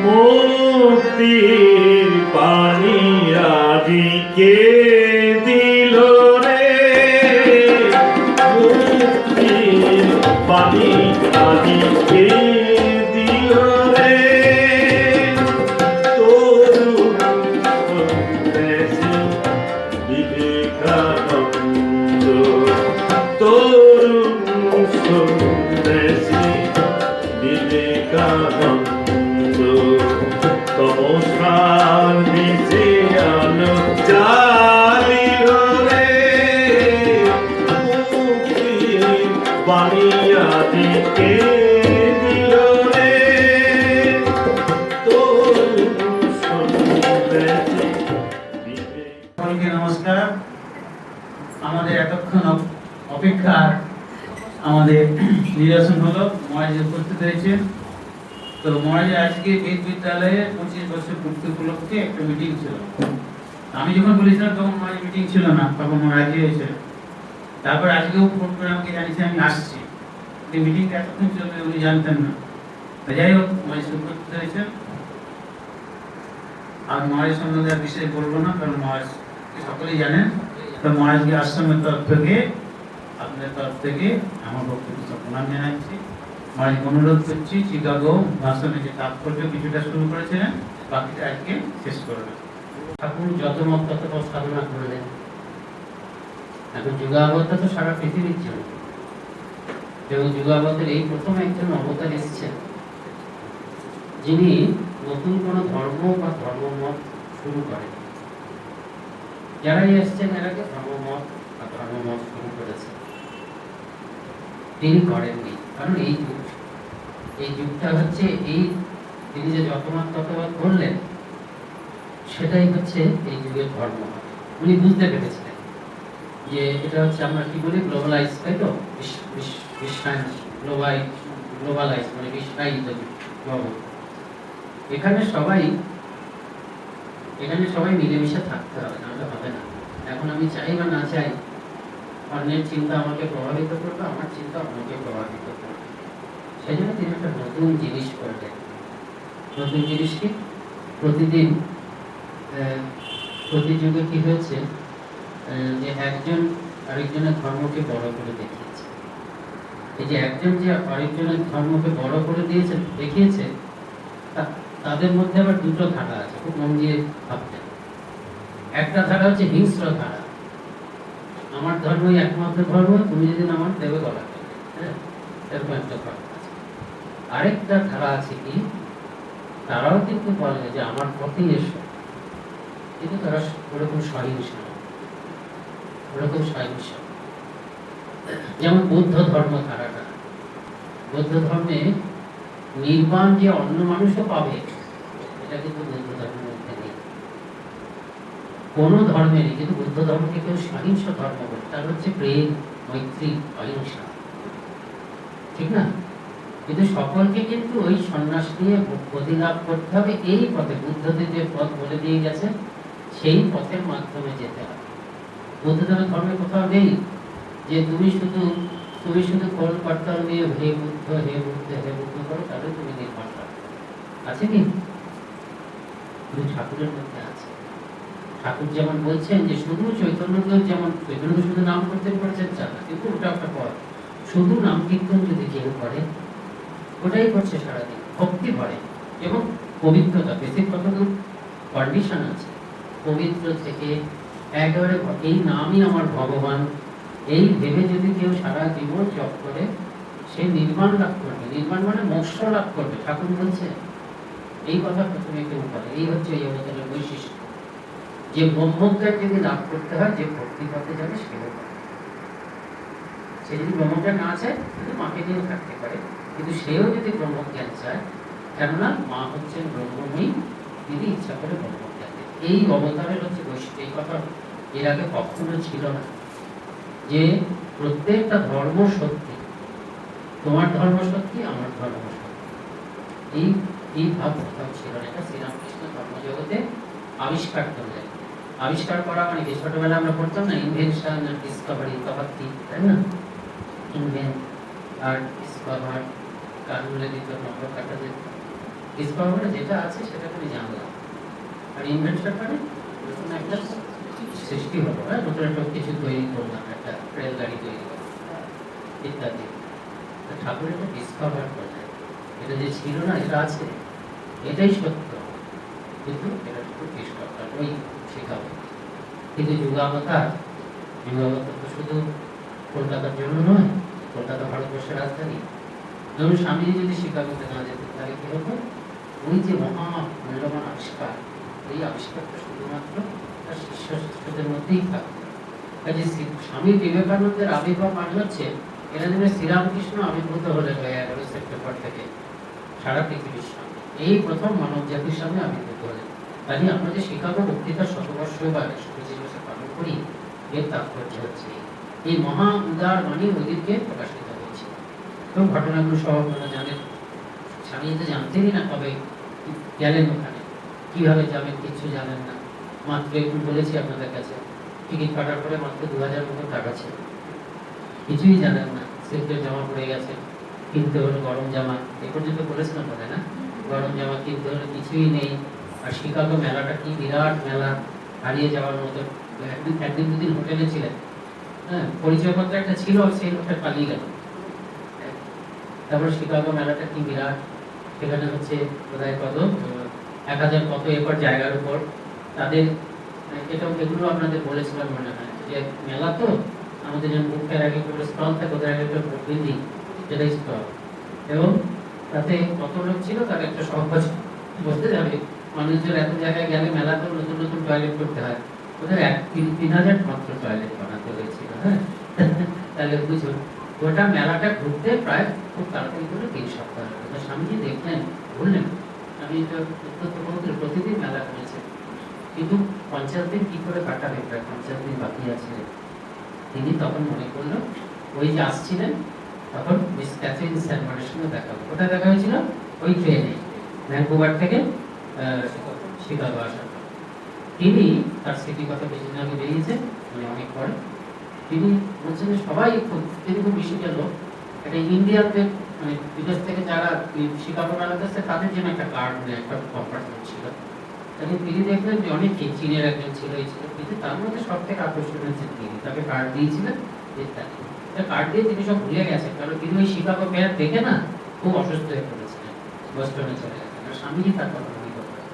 মুক্তির পানি আজিকে দিল রে, মুক্তির পানি আজিকে দিল রে, তরুণ সন্ন্যাসী বিবেকানন্দ, তরুণ সন্ন্যাসী বিবেকানন্দ, তমসার নিচে আলো জ্বালিল রে, মুক্তির বাণী আদিকে দিল রে, তরুণ সন্ন্যাসী সকলকে নমস্কার। আমাদের এতক্ষণ অপেক্ষার আমাদের নিরসন হলো, মহারাজ উপস্থিত হয়েছেন। তো মহারাজের আজকে বেদ বিদ্যালয়ে 25 বছর পূর্তি উপলক্ষে একটা মিটিং ছিল। আমি যখন বলেছিলাম তখন মহারাজ মিটিং ছিল না, তখন রাজি হয়েছে। তারপর আজকেও ফোন করে আমাকে জানিয়েছে আমি আসছি, এই মিটিংটা এতক্ষণ চলবে উনি জানতেন না। যাই হোক, মহারাজ উপস্থিত হয়েছেন। আর মহারাজ সম্বন্ধে আর বিশেষ বলবো না, কারণ মহারাজ সকলেই জানেন। তো মহারাজকে আশ্রমের তরফ থেকে, আপনাদের তরফ থেকে আমার বক্তব্য প্রণাম জানাচ্ছি। মহারাজ অনুরোধ করছি চিকাগো ভাষণে যে তাৎপর্য কিছুটা শুরু করেছিলেন, বাকিটা আজকে শেষ করবেন। ঠাকুর যত মত তত পথ সাধনা করলেন। এখন যুগাবতার তো সারা পৃথিবীর জন্য, এবং যুগাবতার এই প্রথম একজন অবতার এসেছেন যিনি নতুন কোন ধর্ম বা ধর্মমত শুরু করেন। যারাই এসছেন এরাকে ধর্মমত বা ধর্মমত শুরু করেছে, তিনি করেননি। কারণ এই যুগটা হচ্ছে তিনি যে যতমত ততমত করলেন, সেটাই হচ্ছে এই যুগের ধর্ম। উনি বুঝতে পেরেছিলেন যে এটা হচ্ছে আমরা কি বলি গ্লোবালাইজ, তাই তো, বিশ্বায়ন, গ্লোবালাইজ মানে বিশ্বায়িত জগৎ। এখানে সবাই মিলেমিশে থাকতে হবে, নাহলে হবে না। এখন আমি চাই বা না চাই, অন্যের চিন্তা আমাকে প্রভাবিত করবে, আমার চিন্তা অন্যকে প্রভাবিত করবে। সেই জন্য তিনি একটা নতুন জিনিস করলেন। নতুন জিনিস কি? প্রতিদিন প্রতি যুগে কি হয়েছে যে একজন আরেকজনের ধর্মকে বড় করে দেখিয়েছে। এই যে একজন যে আরেকজনের ধর্মকে বড় করে দেখিয়েছে, তাদের মধ্যে আবার দুটো ধারা আছে, খুব মন দিয়ে ভাবতেন। একটা ধারা হচ্ছে হিংস্র ধারা, আমার ধর্মই একমাত্র ধর্ম, তুমি যদি আমার দেবে গলা কাটবে, এরকম একটা ধারা আছে। আরেকটা ধারা আছে কি, তারাও কিন্তু বলে যে আমার পথেই এসো, কিন্তু তারা ওরকম সহিংস। যেমন বৌদ্ধ ধর্ম ধারাটা, বৌদ্ধ ধর্মে নির্বাণ যে অন্য মানুষও পাবে, এটা কিন্তু বৌদ্ধ ধর্মের মধ্যে নেই, কোনো ধর্মে নেই। কিন্তু বৌদ্ধ ধর্মকে কেউ সহিংস ধর্ম বলে, তার হচ্ছে প্রেম, মৈত্রী, অহিংসা, ঠিক না? কিন্তু সকলকে কিন্তু ওই সন্ন্যাস নিয়ে গতি লাভ করতে হবে। এই পথে বুদ্ধদেব যে পথ বলে দিয়ে গেছে, সেই পথের মাধ্যমে যেতে হবে। বুদ্ধদেবের ধর্মে কোথাও নেই যে তুমি শুধু কল করতাল নিয়ে হে বুদ্ধ হে বুদ্ধ হে বুদ্ধ করো, তাহলে তুমি নির্মাণ করো। আছে কি? কিন্তু ঠাকুরের মধ্যে আছে। ঠাকুর যেমন বলছেন যে শুধু চৈতন্যদেব, যেমন চৈতন্যদেব শুধু নাম কীর্তন করেছেন চান, কিন্তু ওটা একটা পথ। শুধু নাম কীর্তন যদি কেউ করে, ওটাই করছে সারাদিন, ভক্তি ভরে এবং পবিত্রতা, বেসিক কতটুকু কন্ডিশন আছে, পবিত্র থেকে একেবারে এই নামই আমার ভগবান, এই ভেবে যদি কেউ সারা জীবন জপ করে, সে নির্বাণ লাভ করবে। নির্বাণ মানে মোক্ষ লাভ করবে। ঠাকুর বলছে এই কথা প্রথমে কেউ বলে। এই হচ্ছে এই অবতারের বৈশিষ্ট্য, যে ব্রহ্মজ্ঞান যদি লাভ করতে হয়, যে ভক্তি পথে যাবে সে যদি ব্রহ্মজ্ঞান না চায়, কিন্তু মাকে নিয়েও থাকতে পারে, কিন্তু সেও যদি ব্রহ্মজ্ঞান চায়, কেননা মা হচ্ছেন ব্রহ্মময়ী, তিনি ইচ্ছা করে ব্রহ্মজ্ঞান দেন। এই অবতারের হচ্ছে বৈশিষ্ট্য। এই কথা এর আগে কখনো ছিল না, যে প্রত্যেকটা ধর্ম সত্যি, তোমার ধর্ম সত্যি, আমার ধর্ম সত্যি, এই ভাব কোথাও ছিল না। এটা শ্রীরামকৃষ্ণ ধর্মজগতে আবিষ্কার করলেন। আবিষ্কার করা মানে কি, ছোটবেলা আমরা পড়তাম না ইনভেনশন আর ডিসকভারি, তফাৎ কি, তাই না? ইনভেন্ট আর ডিসকভার, কানগুলো দিত, নম্বর কাটা যেত, ডিসকভার যেটা আছে সেটা আমি জানলাম, আর ইনভেনশন মানে নতুন একটা সৃষ্টি হলো, হ্যাঁ, নতুন একটা কিছু তৈরি করলাম, একটা রেলগাড়ি তৈরি করলাম ইত্যাদি। ঠাকুর এটা ডিসকভার করলেন, এটা যে ছিল না এটা আছে, এটাই সত্য, কিন্তু এটা ঠাকুর ডিসকভার ওই শেখাবো। কিন্তু যুগাবতার তো শুধু কলকাতার জন্য নয়, কলকাতা ভারতবর্ষের রাজধানী। ধরুন স্বামীজি যদি শিকাগোতে না যেতেন তাহলে কি হতো? ওই যে মহা মূল্যবান আবিষ্কার, এই আবিষ্কারটা শুধুমাত্র তার শিষ্যদের মধ্যেই থাকতো। কাজে স্বামী বিবেকানন্দের আবির্ভাব মানে হচ্ছে এরা যেন শ্রীরামকৃষ্ণ আবির্ভূত হলেন 11 সেপ্টেম্বর থেকে সারা পৃথিবীর সামনে, এই প্রথম মানব জাতির সামনে আবির্ভূত হলেন। কাজে আমরা যে শিকাগো বক্তৃতার শতবর্ষ বা 125 বছর পালন করি, এর তাৎপর্য হচ্ছে এই মহা উদার বাণী ওদিকে প্রকাশিত হয়েছে। এবং ঘটনাগুলো সব আপনারা জানেন। স্বামী তো জানতেনই না কবে গেলেন ওখানে, কিভাবে যাবেন কিছু জানেন না। মাত্র একটু বলেছি আপনাদের কাছে, টিকিট কাটার পরে মাত্র 2000 মতো টাকা ছিল, কিছুই জানেন না। সিল্কের জামা পড়ে গেছে, কিনতে হলো গরম জামা, এ পর্যন্ত বলেছিলাম বলে না, গরম জামা কিনতে হলো, কিছুই নেই। আর শিকাগো মেলাটা কি বিরাট মেলা, হারিয়ে যাওয়ার মতো। একদিন দুদিন হোটেলে ছিলেন, হ্যাঁ, পরিচয়পত্র একটা ছিল, সেই লোকটা পালিয়ে গেল। তারপর শিকাগো মেলাটা কি বিরাট, সেখানে হচ্ছে বোধহয় কত 1000 কত একর জায়গার উপর তাদের, এগুলো আপনাদের বলেছিলাম মনে হয়, যে মেলা তো আমাদের যেমন বুকের আগে করে স্টল থাকে, ওদের আগে একটা বিল্ডিং, সেটাই স্টল। এবং তাতে কত লোক ছিল তার একটা সহজ বলতে যাবে, মানুষজন এত জায়গায় গেলে মেলা তো নতুন নতুন টয়লেট করতে হয়, ওদের 3000 মাত্র টয়লেট বানাতে হয়েছিল। হ্যাঁ, তাহলে বুঝুন গোটা মেলাটা ঘুরতে প্রায় খুব তাড়াতাড়ি করে 3 সপ্তাহ। স্বামীজি দেখলেন, বললেন আমি তো উত্তরপূর্বাঞ্চলে প্রতিদিন মেলা করেছি, কিন্তু 50 দিন কি করে কাটাবে, প্রায় 50 দিন বাকি আছে। তিনি তখন মনে করলো ওই যে আসছিলেন তখন মিস ক্যাথরিন স্যানমারের সঙ্গে দেখা হলো। কোথায় দেখা হয়েছিল? ওই ট্রেনে, ভ্যানকুভার থেকে শিকাগো আসার। তিনি তার স্মৃতির কথা বেশি দিন আগে বেরিয়েছে, মানে অনেক পরে। তিনি বলছেন যে সবাই তিনি খুব বিশেষ লোক, একটা ইন্ডিয়াতে মানে বিদেশ থেকে যারা শিকাগো মেলাতে আসছে তাদের জন্য একটা কার্ড নেয়, একটা কম্পার্টমেন্ট ছিল। তিনি দেখলেন যে অনেকে চীনের একজন ছিল, এই ছিল, কিন্তু তার মধ্যে সব থেকে আকর্ষণীয় হচ্ছে তিনি, তাকে কার্ড দিয়েছিলেন ইত্যাদি। কার্ড দিয়ে তিনি সব ভুলে গেছেন, কারণ তিনি ওই শিকাগো মেয়ার দেখে না খুব অসুস্থ হয়ে পড়েছিলেন, বস্টনে চলে গেছেন। আর স্বামীজি তার কথা মনে করতেন,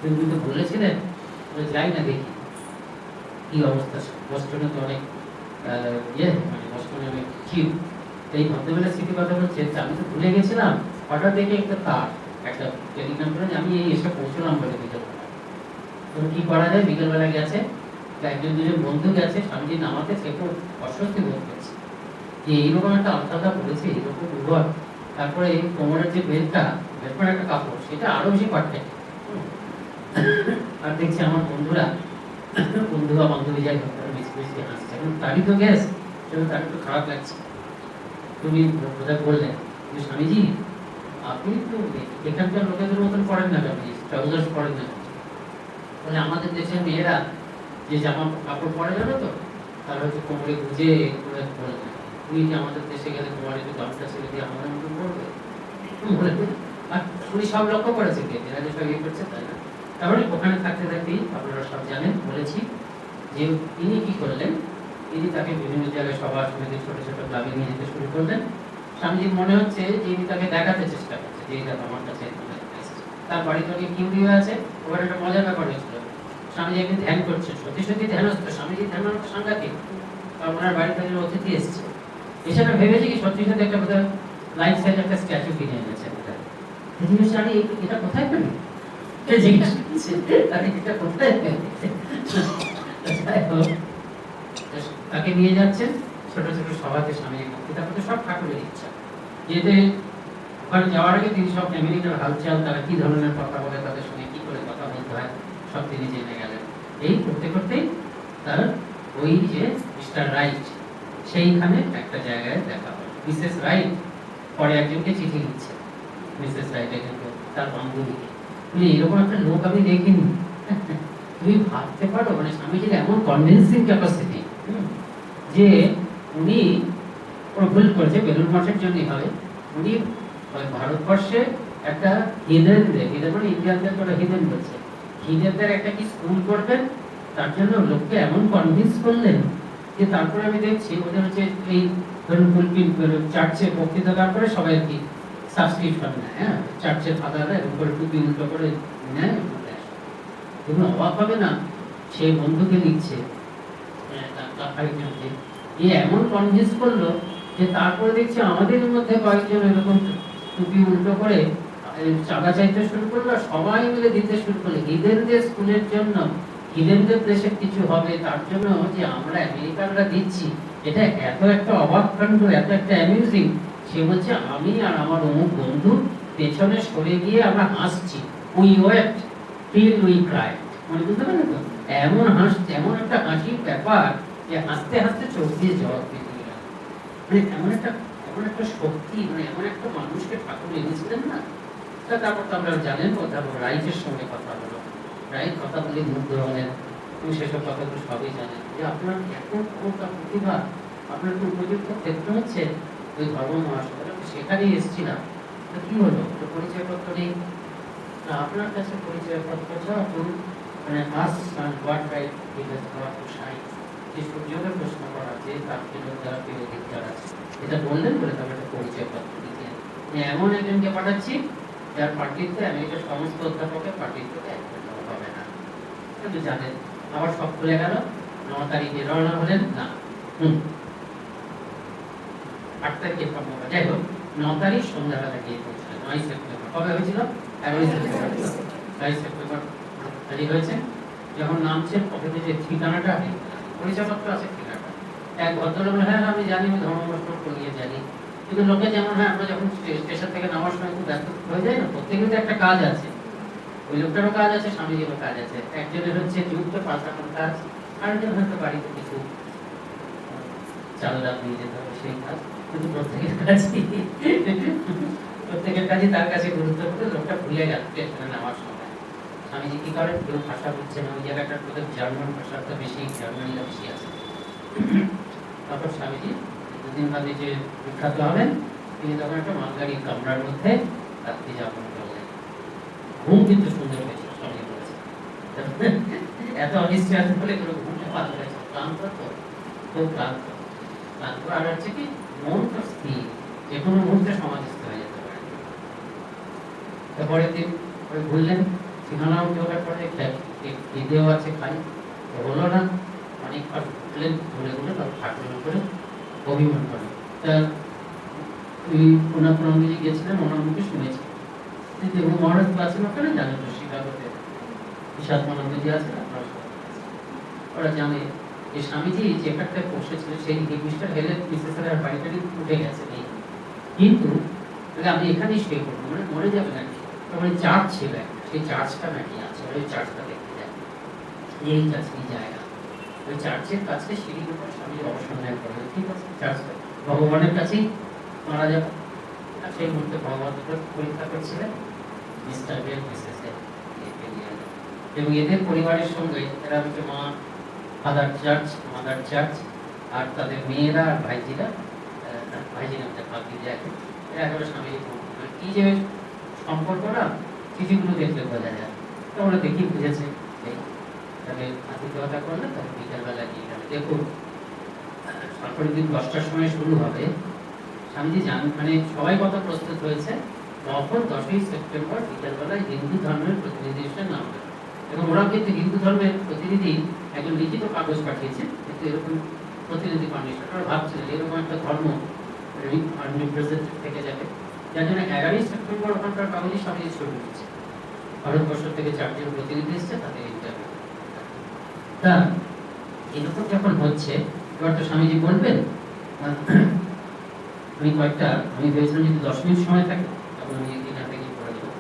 তিনি তো বলেছিলেন যাই না দেখি কি অবস্থা। বস্টনে তো অনেক মানে বস্টনে অনেক চিপ। এই ভদ্রবেলা স্মৃতি কথা বলছে, আমি তো ভুলে গেছিলাম, হঠাৎ দেখে একটা তার একটা টেলিগ্রাম করে আমি এই এসে পৌঁছলাম বলে বিকেলবেলা। তো কি করা যায়, বিকেলবেলা গেছে, একজন দুজন বন্ধু গেছে, স্বামীজি নামাতে সে খুব অস্বস্তি বোধ করছে যে এইরকম একটা আলতাটা পড়েছে, এরকম উভয়। তারপরে এই কোমরের যে বেল্টটা, বেল্টের একটা কাপড়, সেটা আরো বেশি পারফেক্ট। আর দেখছি আমার বন্ধুরা, বন্ধু বা বান্ধবী যাই হোক, তারা বেশি বেশি হাসছে, এবং তারই তো গ্যাস, সেটা তার একটু খারাপ লাগছে। তুমি বোধহয় বললেন যে স্বামীজি আপনি তো এখানকার লোকেদের মতন পড়েন না, আপনি ট্রাউজার্স পড়েন না। বলে আমাদের দেশের মেয়েরা যে জামা কাপড় পরে জানো তো, তারা হচ্ছে কোমরে গুঁজে করে পরে না। তুমি কি আমাদের দেশে গেলে তোমার একটু গামছা ছেড়ে দিয়ে আমাদের মতন পড়বে? আর উনি সব লক্ষ্য করেছে, কে এরা যে সব ইয়ে করছে তাই না। তারপরে ওখানে থাকতে থাকতেই আপনারা সব জানেন, বলেছি যে তিনি কি করলেন, তিনি তাকে বিভিন্ন জায়গায় সভা সমিতি ছোট ছোট ক্লাবে নিয়ে যেতে শুরু করলেন। স্বামীজির মনে হচ্ছে যে তিনি তাকে দেখাতে চেষ্টা করছে যে এটা আমার কাছে তার বাড়িতে অনেক কিউরি আছে। ওখানে একটা মজার ব্যাপার হয়েছিল, স্বামীজি একদিন ধ্যান করছেন, সত্যি সত্যি ধ্যান হচ্ছে, স্বামীজি ধ্যান হচ্ছে সাংঘাতিক। কারণ ওনার বাড়িতে একজন অতিথি এসছে, এসে ভেবেছে কি সত্যি সত্যি একটা বোধহয় লাইফ সাইজ একটা স্ট্যাচু কিনে এনেছে। এটা কোথায় পেলেন, এটা কোথায় পেলেন? তাকে নিয়ে যাচ্ছেন ছোট ছোট সভাতে, স্বামী বক্তৃতা করতে, সব ঠাকুরের ইচ্ছা। যেতে ওখানে যাওয়ার আগে তিনি সব আমেরিকার হালচাল, তারা কি ধরনের কথা বলে, তাদের সঙ্গে কি করে কথা বলতে হয়, সব তিনি জেনে গেলেন। এই করতে করতেই তার ওই যে মিস্টার রাইট, সেইখানে একটা জায়গায় দেখা হয়। মিসেস রাইট পরে একজনকে চিঠি লিখছে, মিসেস রাইট কিন্তু তার বান্ধবীকে, বলে এরকম একটা লোক আমি দেখিনি। তুমি ভাবতে পারো, মানে স্বামীজির এমন কনভিন্সিং ক্যাপাসিটি যে উনি ভুল করেছে, বেলুড় মঠের জন্যই হবে, উনি ভারতবর্ষে একটা হিডেনদের, হিডেন মানে ইন্ডিয়ানদের করে হিডেন বলছে, হিডেনদের একটা কি স্কুল করবেন, তার জন্য লোককে এমন কনভিন্স করলেন যে তারপরে আমি দেখছি ওদের হচ্ছে এই ধরুন চার্চে বক্তৃতা দেওয়ার পরে সবাই আর কি সাবস্ক্রিপশন নেয়, হ্যাঁ, চার্চের ফাদাররা এরকম করে টুপি উল্টো করে নেয়। তুমি অবাক হবে না, সেই বন্ধুকে লিখছে আরেকজনকে, এ এমন কনভিন্স করলো যে তারপরে দেখছি আমাদের মধ্যে কয়েকজন এরকম টুপি উল্টো করে চাঁদা চাইতে শুরু করলো, সবাই মিলে দিতে শুরু করলো হিডেনদের স্কুলের জন্য, হিডেনদের দেশে কিছু হবে তার জন্য যে আমরা আমেরিকানরা দিচ্ছি। এটা এত একটা অবাক কাণ্ড, এত একটা অ্যামিউজিং। সে বলছে আমি আর আমার অমুক বন্ধু পেছনে সরে গিয়ে আমরা হাসছি, we wept till we cried, মানে বুঝতে পারলেন তো, এমন হাসছে, এমন একটা হাসির ব্যাপার যে হাসতে হাসতে চোখ দিয়ে জল বেরিয়ে গেল। মানে এমন একটা শক্তি, মানে এমন একটা মানুষকে ঠাকুর এনেছিলেন না। তারপর তো আপনারা জানেন অধ্যাপক রাইটের সঙ্গে কথা হলো, রাইট কথা বলে মুগ্ধ হলেন, তুমি সেসব কথাগুলো সবই জানেন যে আপনার এত ক্ষমতা প্রতিভা, আপনার তো উপযুক্ত ক্ষেত্র হচ্ছে ওই ধর্ম মহাসভা, সেখানেই এসেছিলাম। তো কি হলো, তো পরিচয়পত্র নেই, আপনার কাছে পরিচয়পত্র ছাড়া মানে us and what right he has got to shine, যে সূর্যকে প্রশ্ন করা যে তার ফিলোথেরাপি অধিকার আছে, এটা বললেন বলে তার একটা পরিচয়পত্র দিতে এমন একজনকে পাঠাচ্ছি যার পার্টিতে আমেরিকার সমস্ত অধ্যাপকের পার্টিতে হবে না, কিন্তু জানেন। আবার সব খুলে গেল, 9 তারিখে রওনা হলেন না, 8 তারিখে সম্ভব, যাই হোক 9 তারিখ সন্ধ্যাবেলা গিয়ে পৌঁছলেন। 9 সেপ্টেম্বর কবে হয়েছিল, 11 সেপ্টেম্বর, 22 সেপ্টেম্বর তারিখ হয়েছে। যখন নামছেন পকেটে যে ঠিকানাটা পরিচয়পত্র আছে, ঠিকানাটা এক ভদ্রলোক, হ্যাঁ আমি জানি, আমি ধর্মবর্ষণ করিয়ে জানি, কিন্তু লোকে যেমন হ্যাঁ আমরা যখন স্টেশন থেকে নামার সময় খুব ব্যস্ত হয়ে যায় না, প্রত্যেকের তো একটা কাজ আছে, ওই লোকটারও কাজ আছে, স্বামীজিরও কাজ আছে। একজনের হচ্ছে যুক্ত পাল্টানোর কাজ, আরেকজন হয়তো বাড়িতে কিছু চাল ডাল নিয়ে যেতে হবে, সেই কাজ। কিন্তু প্রত্যেকের কাজই তার কাছে গুরুত্বপূর্ণ। লোকটা ভুলে গেল স্টেশনে নামার সময়। স্বামীজি কি করেন, কেউ ভাষা বুঝছে না, ওই জায়গাটার প্রতি জার্মান ভাষাটা বেশি, জার্মানিটা বেশি আছে। তারপর স্বামীজি 2 দিন বাদে যে বিখ্যাত হবেন, তিনি তখন একটা মালগাড়ির কামরার মধ্যে রাত্রি যাপন করলেন। ঘুম কিন্তু সুন্দর হয়েছে, স্বামী বলেছে, এত অনিশ্চয় বলে কোনো ঘুমটা ভালো হয়েছে, ক্লান্ত তো, খুব ক্লান্ত। ক্লান্ত আর হচ্ছে কি, মন তো স্থির, যে কোনো মুহূর্তে সমাধিস্থ হয়ে যেতে পারে। পরের দিন ঘুরলেন, ঠিকানাও দেওয়ার পরে খিদেও আছে, খাই হলো না, অনেকবার ঘুরলেন, ঘুরে ঘুরে তারপর ঠাকুরের উপরে অভিমান করে। তা ওই ওনার প্রণামী গিয়েছিলেন, ওনার মুখে শুনেছি মহারাজ আছেন ওখানে, জানেন তো শিকাগোতে বিষাদ মানবী আছে, আপনারা ওরা জানে যে স্বামীজি যেখানটায় বসেছিলেন সেই মিস্টার হেলেন মিসেসের আর বাড়িটারি উঠে গেছে নেই, কিন্তু আমি এখানেই শুয়ে পড়বো, মানে মরে যাবে নাকি, মানে চার্চ ছিল, সেই চার্চটা নাকি আছে, ওই চার্চটা দেখতে যায়, এই চার্চের জায়গা, ওই চার্চের কাছে সিঁড়ির উপর স্বামীজি অবসর নেন করবেন, ঠিক আছে, চার্চটা ভগবানের কাছেই মারা যাবে। সেই মুহূর্তে ভগবান পরীক্ষা করছিলেন মিস্টার বেল মিসেসের, এবং এদের পরিবারের সঙ্গে এরা হচ্ছে মা, ফাদার চার্চ, মাদার চার্চ, আর তাদের মেয়েরা আর ভাইজিরা, ভাইজিরা বাকি যায়, এরা একেবারে স্বামী কি যে সম্পর্কটা চিঠিগুলো দেখলে বোঝা যায়। তো আমরা দেখি বুঝেছে, তাহলে আতিথ্যতা করলে তখন বিকেলবেলা নিয়ে যাবে। দেখুন তারপরের দিন 10টার সময় শুরু হবে, স্বামীজি জান মানে সবাই কত প্রস্তুত হয়েছে, তখন 10ই সেপ্টেম্বর বিকেলবেলায় হিন্দু ধর্মের প্রতিনিধি এসে নামবে, এবং ওরা কিন্তু হিন্দু ধর্মের প্রতিনিধি একজন লিখিত কাগজ পাঠিয়েছে, কিন্তু এরকম প্রতিনিধি পাঠিয়েছে, ওরা ভাবছিলেন এরকম একটা ধর্ম আনরিপ্রেজেন্টেড থেকে যাবে, যার জন্য 11ই সেপ্টেম্বর ওখানকার কাগজে স্বামীজি ছবি উঠেছে, ভারতবর্ষ থেকে 4জন প্রতিনিধি এসছে, তাদের ইন্টারভিউ। তা এরকম যখন হচ্ছে, এবার তো স্বামীজি বলবেন, আমি ভেবেছিলাম যদি 10 মিনিট সময় থাকে তখন আমি এখান থেকে পড়ে দেবো।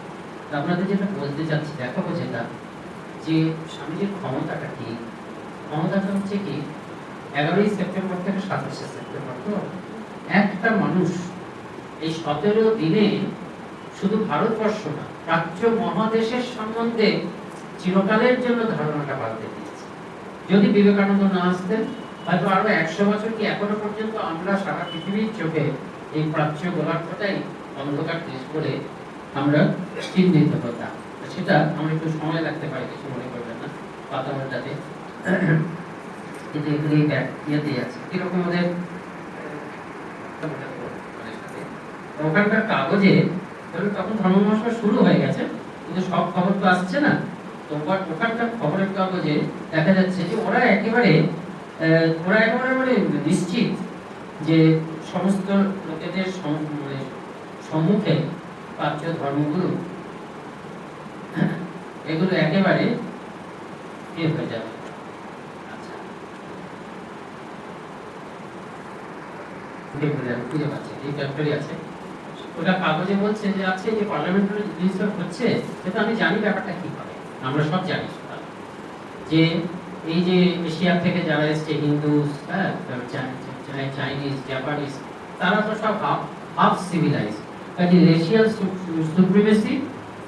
আপনাদের যেটা বলতে চাচ্ছি, দেখাবো যেটা, যে স্বামীজির ক্ষমতাটা কি, ক্ষমতাটা হচ্ছে কি 11ই সেপ্টেম্বর থেকে 27শে সেপ্টেম্বর, তো একটা মানুষ এই 17 দিনে শুধু ভারতবর্ষ না, প্রাচ্য মহাদেশের সম্বন্ধে চিরকালের জন্য ধারণাটা পাল্টে দিয়েছে। যদি বিবেকানন্দ না আসতেন, হয়তো আরো 100 বছর কি এখনো পর্যন্ত আমরা সারা পৃথিবীর চোখে এই প্রাচ্য গোলার্ধটাই অন্ধকার দেশ বলে আমরা চিহ্নিত হতাম। সেটা আমরা একটু সময় লাগতে পারে, কিছু মনে করবেন না, পাতা উল্টাতে। কিন্তু এগুলি ইয়েতেই আছে এরকম আমাদের ওখানকার কাগজে ধরুন তখন ধর্ম মহাসভা শুরু হয়ে গেছে, কিন্তু সব খবর তো আসছে না। তো ওখানকার খবরের কাগজে দেখা যাচ্ছে যে ওরা একেবারে মানে নিশ্চিত যে সমস্ত লোকেদের মানে সম্মুখে প্রাচ্য ধর্মগুলো এগুলো একেবারে হয়ে যাবে। আচ্ছা, খুঁজে পাচ্ছি এই চ্যাপ্টারই আছে, ওটা কাগজে বলছে যে আছে যে পার্লামেন্টারি জিনিসটা হচ্ছে, সেটা আমি জানি ব্যাপারটা কি হবে, আমরা সব জানি সেটা, যে এই যে এশিয়া থেকে যারা এসছে হিন্দু, হ্যাঁ, চাইনিজ, জাপানিজ, তারা তো সব হাফ সিভিলাইজ, কাজে racial supremacy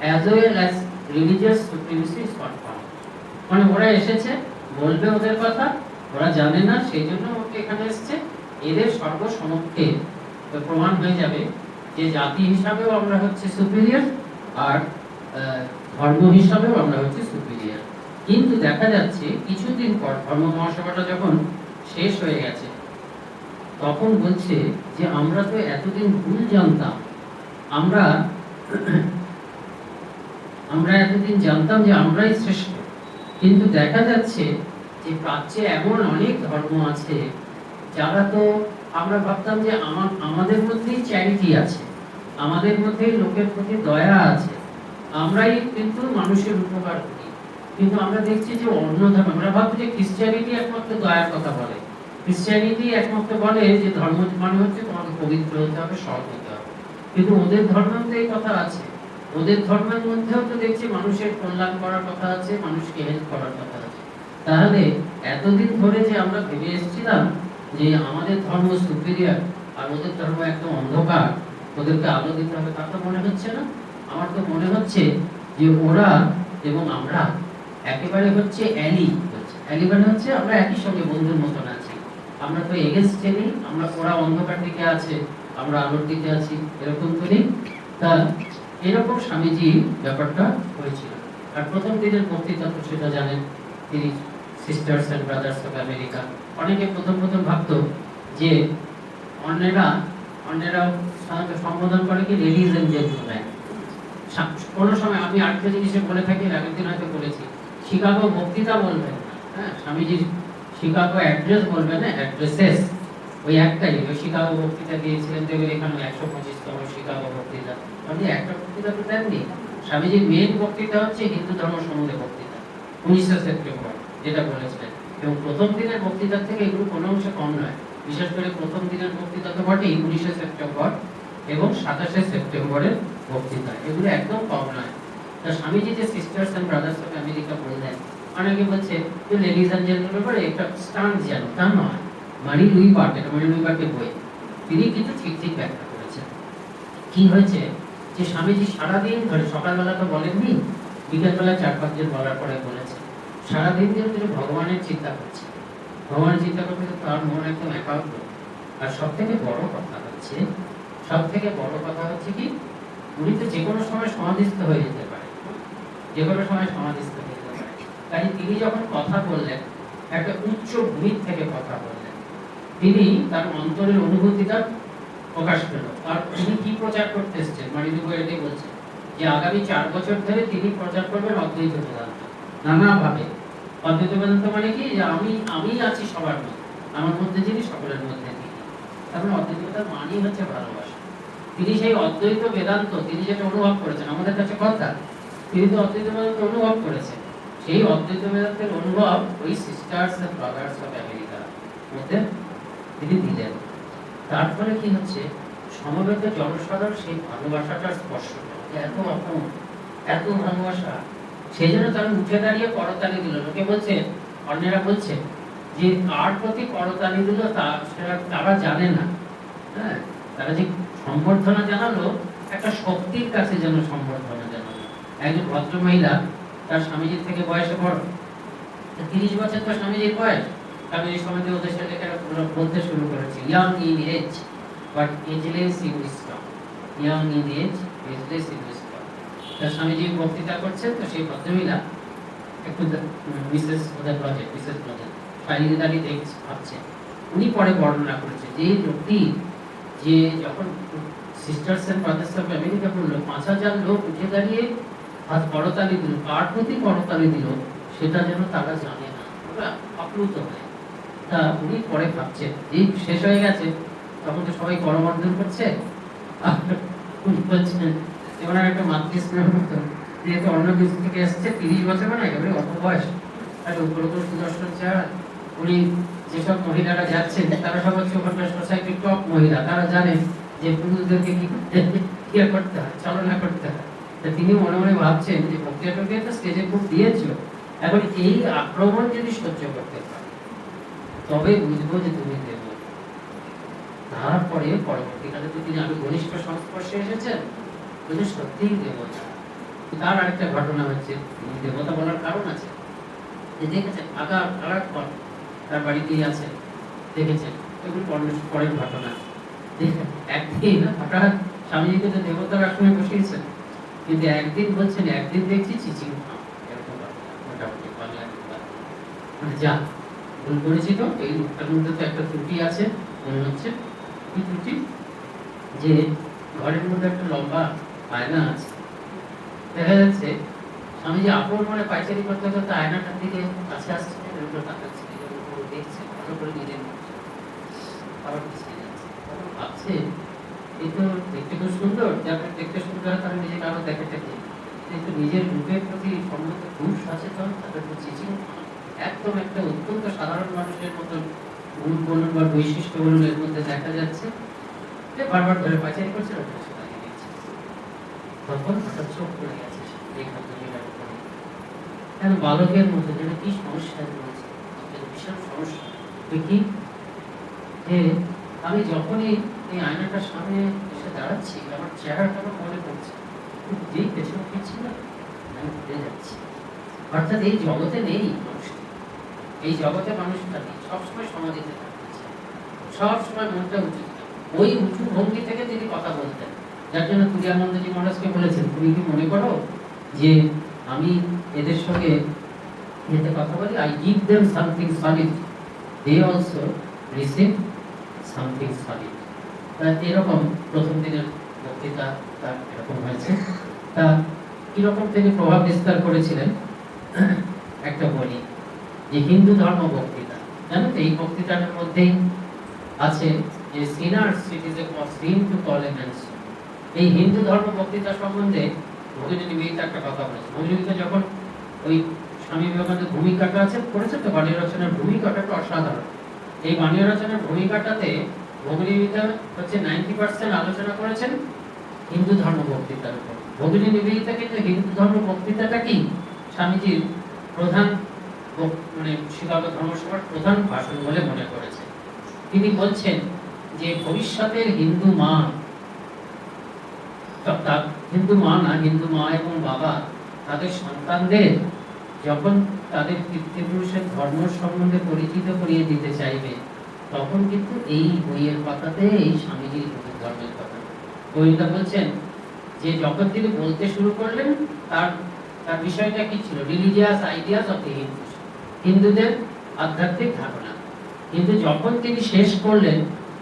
as well as religious supremacy is confirm. মানে ওরা এসেছে, বলবে ওদের কথা, ওরা জানে না, সেই জন্য ওকে এখানে এসছে, এদের সর্বসমক্ষে প্রমাণ হয়ে যাবে যে জাতি হিসাবেও আমরা হচ্ছে সুপিরিয়র, আর ধর্ম হিসাবেও আমরা হচ্ছে সুপিরিয়র। কিন্তু দেখা যাচ্ছে কিছুদিন পর ধর্ম মহাসভাটা যখন শেষ হয়ে গেছে, তখন বলছে যে আমরা তো এতদিন ভুল জানতাম, আমরা এতদিন জানতাম যে আমরাই শ্রেষ্ঠ, কিন্তু দেখা যাচ্ছে যে প্রাচ্যে এমন অনেক ধর্ম আছে যারা তো আমরা ভাবতাম যে আমাদের মধ্যেই চ্যারিটি আছে, আমাদের মধ্যেই লোকের প্রতি দয়া আছে, আমরাই কিন্তু মানুষের উপকার করি, কিন্তু আমরা দেখছি যে অন্য ধর্ম, আমরা ভাবছি যে খ্রিস্টানিটি একমাত্র দয়ার কথা বলে, খ্রিস্টানিটি একমাত্র বলে যে ধর্ম মানে হচ্ছে তোমাকে পবিত্র হতে হবে, সৎ হতে হবে, কিন্তু ওদের ধর্মেও তো এই কথা আছে, ওদের ধর্মের মধ্যেও তো দেখছি মানুষের কল্যাণ করার কথা আছে, মানুষকে হেল্প করার কথা আছে। তাহলে এতদিন ধরে যে আমরা ভেবে এসেছিলাম যে আমাদের ধর্ম সুপিরিয়র আর ওদের ধর্ম একদম অন্ধকার, ওদেরকে আলো দিতে হবে, তা তো মনে হচ্ছে না। আমার তো মনে হচ্ছে যে ওরা এবং আমরা একেবারে হচ্ছে অ্যালি মানে হচ্ছে আমরা একই সঙ্গে বন্ধুর মতন আছি, আমরা তো এগেনস্টে নেই, আমরা ওরা অন্ধকার দিকে আছে, আমরা আলোর দিকে আছি, এরকম তো নেই। তা এরকম স্বামীজি ব্যাপারটা হয়েছিল। আর প্রথম দিনের বক্তৃতা তো সেটা জানেন, তিনি sisters and brothers of America. অনেকে প্রথম ভাবতো যে অন্যেরা সাধারণত সম্বোধন করে কি লেডিজ এন্ড জেন্টলম্যান। কোনো সময় আমি আরেকটা জিনিসে বলে থাকি, আগের দিন হয়তো বলেছি, শিকাগো বক্তৃতা বলবেন না, হ্যাঁ, স্বামীজির শিকাগো অ্যাড্রেস বলবেন না, অ্যাড্রেসেস ওই একটাই, ওই শিকাগো বক্তৃতা দিয়েছিলেন, দেখবেন এখানে 125তম শিকাগো বক্তৃতা, আপনি একটা বক্তৃতা তো দেননি। স্বামীজির মেন বক্তৃতা হচ্ছে হিন্দু ধর্ম সম্বন্ধে বক্তৃতা, 19 সেপ্টেম্বর যেটা বলেছিলেন, এবং প্রথম দিনের বক্তৃতার থেকে এগুলো কোনো অংশে কম নয়। বিশেষ করে প্রথম দিনের বক্তৃতা তো বটেই, 19 সেপ্টেম্বর এবং 27 সেপ্টেম্বরের বক্তৃতা, এগুলো একদম কম নয়। তা স্বামীজি যে sisters and brothers of America বললেন, অনেকে বলছে যে লেডিজ এন্ড জেন্টলম্যান করে একটা স্টান্ট যেন, তা নয়। মারি লুই পার্ট, এটা মারি লুই পার্টের বই, তিনি কিন্তু ঠিক ব্যাখ্যা করেছেন। কি হয়েছে যে স্বামীজি সারাদিন ধরে, সকালবেলা তো বলেননি, বিকেলবেলা 4-5 জন বলার পরে বলেছে, সারাদিন ধরে তিনি ভগবানের চিন্তা করছে, ভগবানের চিন্তা করতে তার মন একদম একাগ্র। আর সব থেকে বড় কথা হচ্ছে কি, উনি তো যে কোনো সময় সমাধিস্থ হয়ে যেতে পারে, যে কোনো সময় সমাধিস্থ হয়ে যেতে পারে। তাই তিনি যখন কথা বললেন, একটা উচ্চ ভূমির থেকে কথা বললেন, তিনি তার অন্তরের অনুভূতিটা প্রকাশ পেল। আর তিনি কি প্রচার করতে এসেছেন, মানিদুব এটাই বলছে যে আগামী 4 বছর ধরে তিনি প্রচার করবেন অদ্বৈত বেদান্ত নানাভাবে। অদ্বৈত বেদান্ত মানে কি, যে আমি আছি সবার মধ্যে, আমার মধ্যে যিনি সকলের মধ্যে তিনি। তারপরে অদ্বৈত বেদান্ত মানেই হচ্ছে ভালোবাসা। তিনি সেই অদ্বৈত বেদান্ত, তিনি যেটা অনুভব করেছেন, আমাদের কাছে কথা, তিনি তো অদ্বৈত বেদান্ত অনুভব করেছেন, সেই অদ্বৈত বেদান্তের অনুভব ওই sisters and brothers of America মধ্যে তিনি দিলেন। তার ফলে কি হচ্ছে, সমবেত জনসাধারণ সেই ভালোবাসাটার স্পর্শ করে, এত আপন, এত ভালোবাসা, সেই জন্য তারা উঠে দাঁড়িয়ে করতালি দিল। লোকে বলছে, অন্যেরা বলছে যে কার প্রতি করতালি দিল তারা জানে না, হ্যাঁ, তারা যে সম্বর্ধনা জানালো একটা শক্তির কাছে যেন সম্বর্ধনা জানালো। একজন ভদ্র মহিলা, তার স্বামীজির থেকে বয়সে বড়, 30 বছর তো স্বামীজির বয়স, স্বামীজি সমাজে ওদের সাথে বলতে শুরু করেছে, young in age but ageless in wisdom, young in age ageless in wisdom. তা স্বামীজি বক্তৃতা করছেন, তো সেই ভদ্রমহিলা একটু মিসেস প্রজেক্ট বাইরে দাঁড়িয়ে দেখছে, ভাবছে। উনি পরে বর্ণনা করেছে যে লোকটি যে যখন sisters and brothers of America বললো 5,000 লোক উঠে দাঁড়িয়ে হাত করতালি দিল, কার প্রতি করতালি দিল সেটা যেন তারা জানে না, ওরা আপ্লুত হয়। তা উনি পরে ভাবছেন, এই শেষ হয়ে গেছে, তখন তো সবাই করমর্দন করছে, আর উনি বলছেন যে ওনার একটা মাতৃস্নেহ মতো, যেহেতু অন্য কিছু থেকে এসছে, 30 বছর মানে একেবারে অল্প বয়স, আর উপর সুদর্শন চেহারা। উনি যেসব মহিলারা যাচ্ছেন তারা সব হচ্ছে ওখানকার সোসাইটির টপ মহিলা, তারা জানে যে পুরুষদেরকে কি করতে হয়, চালনা করতে হয়। তা তিনি মনে মনে ভাবছেন যে বক্তৃতাকে তো স্টেজে খুব দিয়েছিল, এখন এই আক্রমণ যদি সহ্য করতে পারে তবে বুঝবো যে তুমি দেব। তারপরে পরবর্তীকালে তো তিনি আরো ঘনিষ্ঠ সংস্পর্শে এসেছেন, তিনি সত্যিই দেবতা। তার আরেকটা ঘটনা হচ্ছে, তিনি দেবতা বলার কারণ আছে, যে দেখেছেন আগার পর তার বাড়িতেই আছে, দেখেছেন, এগুলো পরের ঘটনা। একদিন হঠাৎ স্বামীজিকে তো দেবতার আসনে বসিয়েছেন, কিন্তু একদিন বলছেন, একদিন দেখছি চিচিং এরকম মোটামুটি বাংলা মানে যা ভুল করেছি, তো এই লোকটার মধ্যে তো একটা ত্রুটি আছে মনে হচ্ছে। কি ত্রুটি? যে ঘরের মধ্যে একটা লম্বা আয়না আছে, দেখা যাচ্ছে স্বামীজি আপন মনে পাইচারি করতে করতে আয়নাটার দিকে কাছে আসছে, তাকাচ্ছে, দেখছে, ভালো করে নিজের আবার পিছিয়ে যাচ্ছে। তখন ভাবছে এই তো দেখতে খুব সুন্দর, যাকে দেখতে সুন্দর হয় তারা নিজেকে আরো দেখাতে চাই, কিন্তু নিজের রূপের প্রতি সম্ভবত খুব সচেতন, তাদের চিচিং একদম একটা অত্যন্ত সাধারণ মানুষের মতন গুণ বলুন বা বৈশিষ্ট্য বলুন এর মধ্যে দেখা যাচ্ছে, যে বারবার ধরে পাইচারি করছে, তখন হঠাৎ চোখ পড়ে গেছে এই ভদ্রমহিলার উপরে। কেন বালকের মতো যেন কি সমস্যা রয়েছে, বিশাল সমস্যা। কি যে আমি যখনই এই আয়নাটার সামনে এসে দাঁড়াচ্ছি, আমার চেহারাটা মনে পড়ছে, যেই পেছনে ফিরছি না আমি ঘুরে যাচ্ছি। অর্থাৎ এই জগতে নেই মানুষটি, এই জগতে মানুষটা নেই, সবসময় সমাধিতে থাকছে, সবসময় মনটা উঁচু। ওই উঁচু ভঙ্গি থেকে তিনি কথা বলতেন, যার জন্য তুরিয়ানন্দজি মহারাজকে বলেছেন, তুমি কি মনে করো যে আমি এদের সঙ্গে এতে কথা বলি, I give them something solid, they also receive something solid. এরকম প্রথম দিনের বক্তৃতা তার এরকম হয়েছে। তা কিরকম তিনি প্রভাব বিস্তার করেছিলেন একটা বলি, যে হিন্দু ধর্ম বক্তৃতা, জানো তো এই বক্তৃতার মধ্যেই আছে যে sinners it is a sin to call a man so. এই হিন্দু ধর্ম বক্তৃতা সম্বন্ধে ভগিনী নিবেদিতা একটা কথা বলেছে। ভগিনী নিবেদিতা যখন ওই স্বামী বিবেকানন্দের ভূমিকাটা আছে করেছে, তো বাণী রচনার ভূমিকাটা অসাধারণ। এই বাণী রচনার ভূমিকাটাতে ভগিনী নিবেদিতা হচ্ছে 90% আলোচনা করেছেন হিন্দু ধর্ম বক্তৃতার উপর। ভগিনী নিবেদিতা কিন্তু হিন্দু ধর্ম বক্তৃতাটা কি স্বামীজির প্রধান মানে শিকাগো ধর্মসভার প্রধান ভাষণ বলে মনে করেছে। তিনি বলছেন যে ভবিষ্যতের হিন্দু মা না, হিন্দু মা এবং বাবা তাদের সন্তানদের যখন তাদের পিতৃপুরুষের ধর্ম সম্বন্ধে পরিচিত করিয়ে দিতে চাইবে, তখন কিন্তু এই বইয়ের পাতাতে এই স্বামীজির হিন্দু ধর্মের কথা। বইটা বলছেন যে যখন তিনি বলতে শুরু করলেন, তার বিষয়টা কি ছিল? Religious ideas of the Hindus, হিন্দুদের আধ্যাত্মিক ধারণা। কিন্তু যখন তিনি শেষ করলেন,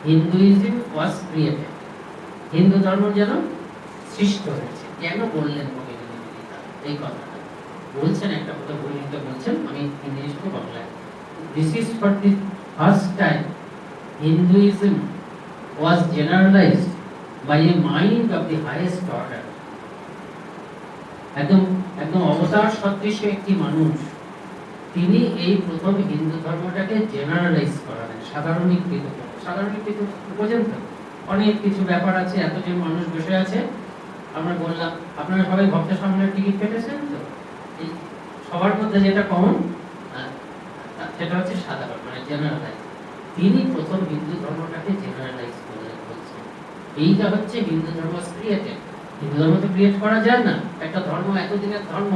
হিন্দুইজম ওয়াজ ক্রিয়েটেড, হিন্দু ধর্ম যেন সৃষ্ট হয়েছে। কেন বললেন ভগিনী নিবেদিতা এই কথাটা? বলছেন একটা কথা বইতে বলছেন, আমি ইংলিশ টু বাংলায়, this is for the first time Hinduism was generalised by a mind of the highest order. একদম অবতার সদৃশ একটি মানুষ, তিনি এই প্রথম হিন্দু ধর্মটাকে জেনারেলাইজ করালেন, সাধারণীকৃত পর্যন্ত। অনেক কিছু ব্যাপার আছে, এতজন মানুষ বসে আছে, আমরা বললাম আপনারা সবাই ভক্ত সম্মেলনের টিকিট কেটেছেন, তো এই সবার মধ্যে যেটা কমন সেটা হচ্ছে সাধারণ, মানে জেনারেলাইজ। তিনি প্রথম হিন্দু ধর্মটাকে জেনারেলাইজ করলেন, বলছেন এইটা হচ্ছে হিন্দু ধর্ম ক্রিয়েটেড। হিন্দু ধর্ম তো ক্রিয়েট করা যায় না, একটা ধর্ম এতদিনের ধর্ম।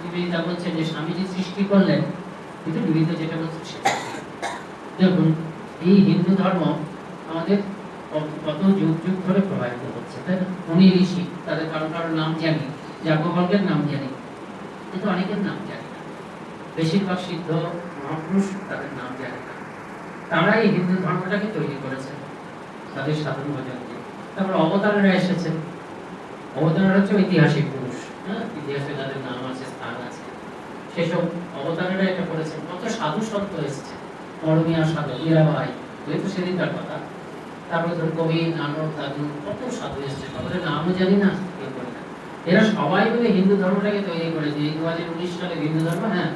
নিবেদিতা বলছে যে স্বামীজি সৃষ্টি করলেন, কিন্তু নিবেদিতা যেটা বলছে সেটা দেখুন, এই হিন্দু ধর্ম আমাদের কত যুগ যুগ ধরে প্রবাহিত হচ্ছে, তাই না? মুনি ঋষি, তাদের কারো কারো নাম জানি, যাজ্ঞবল্কের নাম জানি, কিন্তু অনেকের নাম জানি না। বেশিরভাগ সিদ্ধ মহাপুরুষ তাদের নাম জানি না। তারা এই হিন্দু ধর্মটাকে তৈরি করেছেন তাদের সাধন ভজন দিয়ে। তারপর অবতারেরা এসেছেন। অবতারেরা হচ্ছে ঐতিহাসিক পুরুষ, হ্যাঁ, ইতিহাসে তাদের নাম আছে, স্থান আছে। সেসব অবতারেরা এটা করেছেন। কত সাধু সন্ত এসেছে, মরমিয়া সাধু, মীরাবাই, ওই তো সেদিনকার কথা। তারপরে ধর কবি, নানক, দাদু, কত সাধু এসেছে, তাদের নামও জানি না, কেউ করি না। এরা সবাই মিলে হিন্দু ধর্মটাকে তৈরি করেছে। এই 2019 সালে হিন্দু ধর্ম, হ্যাঁ,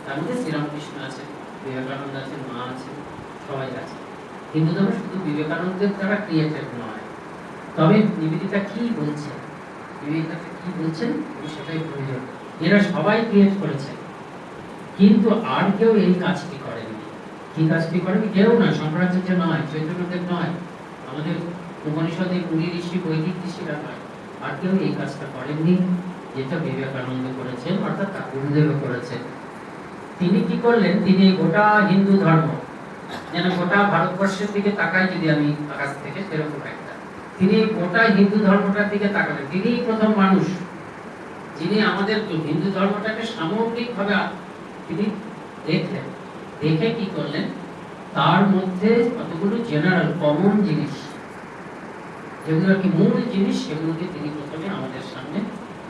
তার মধ্যে শ্রীরামকৃষ্ণ আছে, বিবেকানন্দ আছে, মা আছে, সবাই আছে। হিন্দু ধর্ম শুধু বিবেকানন্দের দ্বারা ক্রিয়েটেড নয়। তবে নিবেদিতা কি বলছেন, নিবেদিতা কি বলছেন, সেটাই প্রয়োজন। এরা সবাই ক্রিয়েট করেছে, কিন্তু আর কেউ এই কাজটি করেনি। কি কাজটি করেনি? কেউ নয়, শঙ্করাচার্য নয়, চৈতন্যদেব নয়, আমাদের উপনিষদে মুনি ঋষি, বৈদিক ঋষিরা নয়, আর কেউ এই কাজটা করেননি যেটা বিবেকানন্দ করেছেন, অর্থাৎ তার গুরুদেব করেছেন। তিনি কি করলেন? তিনি গোটা হিন্দু ধর্ম, যেন গোটা ভারতবর্ষের দিকে তাকাই যদি আমি আকাশ থেকে, সেরকম একটা, তিনি গোটা হিন্দু ধর্মটার দিকে তাকালেন। তিনি প্রথম মানুষ যিনি আমাদের হিন্দু ধর্মটাকে সামগ্রিকভাবে তিনি দেখলেন। দেখে কি করলেন? তার মধ্যে কতগুলো জেনারেল কমন জিনিস, যেগুলো কি মূল জিনিস, সেগুলোকে তিনি প্রথমে আমাদের সামনে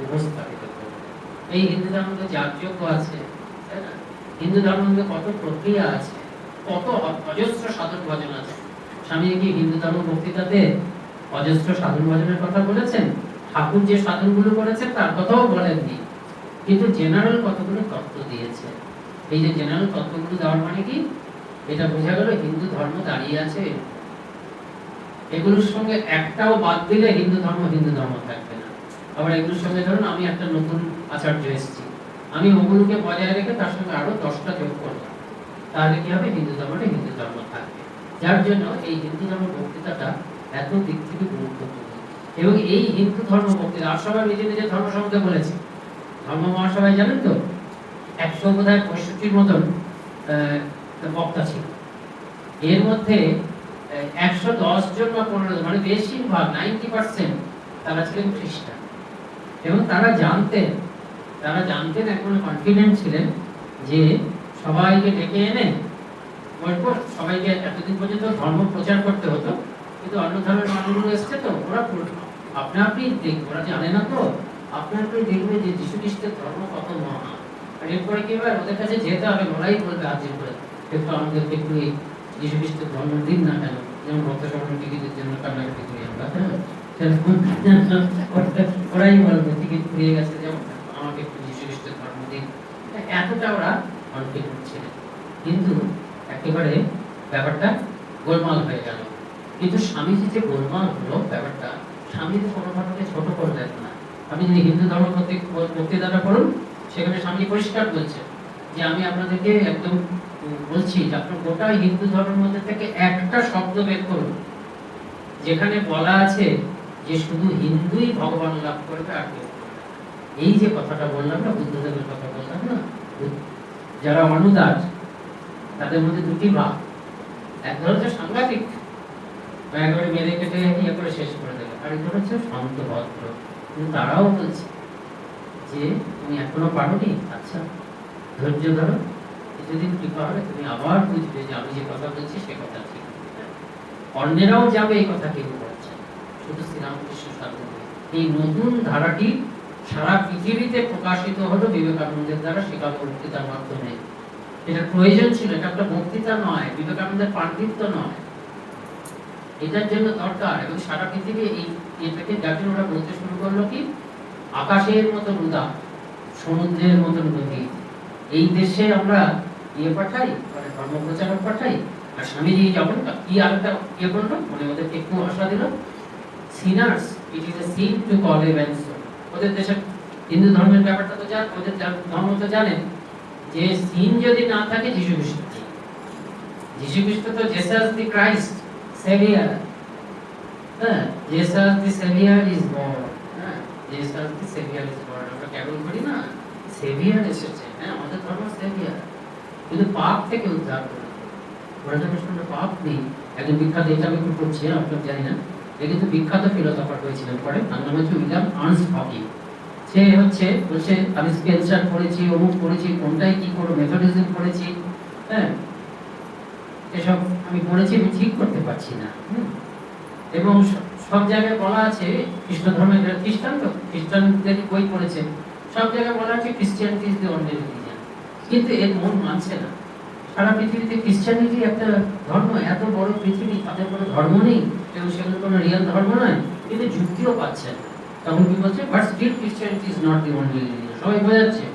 উপস্থাপিত করলেন। এই হিন্দু ধর্মে যাগযজ্ঞ আছে, তাই না? হিন্দু ধর্মে কত প্রক্রিয়া আছে, কত অজস্র সাধন ভজন আছে। স্বামী কি হিন্দু ধর্ম বক্তৃতাতে অজস্র সাধন ভজনের কথা বলেছেন? ঠাকুর যে সাধনগুলো করেছেন তার কথাও বলেননি, কিন্তু জেনারেল কতগুলো তত্ত্ব দিয়েছে। এই যে জেনারেল তত্ত্বগুলো দেওয়ার মানে কি? এটা বোঝা গেল হিন্দু ধর্ম দাঁড়িয়ে আছে। এগুলোর সঙ্গে একটাও বাদ দিলে হিন্দু ধর্ম থাকবে না। আবার এগুলোর সঙ্গে ধরুন আমি একটা নতুন আচার্য এসেছি, আমি ওগুলোকে বজায় রেখে তার সঙ্গে আরো 10টা যোগ করলাম, তাহলে কি হবে? হিন্দু ধর্ম থাকবে। যার জন্য এই হিন্দু ধর্ম বক্তৃতাটা এত দিক থেকে গুরুত্বপূর্ণ। এবং এই হিন্দু ধর্ম বক্তৃতা আর সবাই নিজে নিজের ধর্ম সম্বন্ধে বলেছে। ধর্ম মহাসভায় জানেন তো 165 মতন বক্তা ছিল। এর মধ্যে 110 জন বা 15 জন, মানে বেশিরভাগ 90% তারা ছিলেন খ্রিস্টান। এবং তারা জানতেন এখন কনফিডেন্ট ছিলেন যে সবাইকে ডেকে এনে সবাইকে, এতদিন পর্যন্ত ধর্ম প্রচার করতে হতো, কিন্তু অন্য ধর্মের মানুষগুলো এসছে তো ওরা আপনি ওরা জানে না তো, আপনার দেখবে যে যীশু খ্রিস্টের ধর্ম কত মহান। আর এরপরে কি হবে? ওদের কাছে যেতে হবে, ওরাই বলবে হাজির করে, একটু আমাদেরকে একটু এই যীশু খ্রিস্টের ধর্ম দিন না কেন। যেমন ভক্ত সমাগম টিকিটের জন্য কান্নাকাটি করি আমরা, ওরাই বলবে টিকিট ফুরিয়ে গেছে, যেমন আমাকে একটু যীশু খ্রিস্টের ধর্ম দিন। এতটা ওরা কনফিডেন্ট ছিলেন। কিন্তু একেবারে ব্যাপারটা গোলমাল হয়ে গেল। কিন্তু স্বামীজি যে গোলমাল হলো ব্যাপারটা, স্বামীজি কোনোভাবে ছোট করলেন না। আপনি যদি হিন্দু ধর্ম বক্তৃতাটা পড়ুন, সেখানে স্বামীজি পরিষ্কার বলছে যে আমি আপনাদেরকে একদম বলছি যে আপনার গোটা হিন্দু ধর্মের মধ্যে থেকে একটা শব্দ বের করুন যেখানে বলা আছে যে শুধু হিন্দুই ভগবান লাভ করবে, আর কেউ। এই যে কথাটা বললাম না, বুদ্ধদেবের কথা বললাম না, যারা অনুদার তাদের মধ্যে দুটি ভাব। এক ধর হচ্ছে সাংঘাতিক, একেবারে মেরে কেটে ইয়ে করে শেষ করে দেবে, আর এক ধর হচ্ছে শান্ত ভদ্র। কিন্তু তারাও বলছে যে তুমি এখনো পারোনি, আচ্ছা ধৈর্য ধরো, কিছুদিন কৃপা হলে তুমি আবার বুঝবে যে আমি যে কথা বলছি সে কথা ঠিক। অন্যেরাও যাবে এই কথা কেউ বলছে, শুধু শ্রীরামকৃষ্ণ সাধন। এই নতুন ধারাটি সারা পৃথিবীতে প্রকাশিত হলো বিবেকানন্দের দ্বারা, শেখা বক্তৃতার মাধ্যমে। এটা প্রয়োজন ছিল, এটা একটা বক্তৃতা নয়, বিবেকানন্দের পাণ্ডিত্য নয়, এটার জন্য দরকার। এবং সারা পৃথিবী এটাকে, যার জন্য ওরা বলতে শুরু করলো কি আকাশের মতো উদার, সমুদ্রের মতো নদী। এই দেশে আমরা ইয়ে পাঠাই, মানে ধর্ম প্রচারক পাঠাই, আর স্বামীজি যখন কি আরেকটা ইয়ে করলো, মানে ওদেরকে একটু আশা দিল, sinners it is a sin to call a man so. ওদের দেশের হিন্দু ধর্মের ব্যাপারটা তো জান, ওদের ধর্ম তো জানেন যে সিন যদি না থাকে যীশু খ্রিস্ট তো জেসাস দি ক্রাইস্ট সেভিয়ার, হ্যাঁ, Jesus the saviour is born, হ্যাঁ, Jesus the saviour is born. আমরা কেবল করি না, সেভিয়ার এসেছে, হ্যাঁ, আমাদের ধর্ম সেভিয়ার, কিন্তু পাপ থেকে উদ্ধার করে। ওরা যখন শুনলো পাপ নেই, একজন বিখ্যাত, এটা আমি একটু পড়ছি, আপনার জানি না, এ কিন্তু বিখ্যাত ফিলোসফার হয়েছিলেন পরে, তার নাম হচ্ছে উইলিয়াম আর্নস্ট হকিং। সে বলছে আমি স্পেন্সার পড়েছি, অমুক পড়েছি, কোনটাই কি করবো, মেথডিজম পড়েছি, হ্যাঁ এসব আমি পড়েছি, আমি ঠিক করতে পারছি না। এবং সব জায়গায় বলা আছে খ্রিস্ট ধর্মের, খ্রিস্টান তো খ্রিস্টানদের বই পড়েছে, সব জায়গায় বলা আছে Christianity is the only religion, কিন্তু এর মন মানছে না। সারা পৃথিবীতে ক্রিশ্চিয়ানিটি একটা ধর্ম, এত বড় পৃথিবী, তাদের কোনো ধর্ম নেই এবং সেগুলো কোনো রিয়েল ধর্ম নয়, কিন্তু যুক্তিও পাচ্ছে না। তখন কি বলছে, but still Christianity is not the only religion. সবাই বোঝাচ্ছে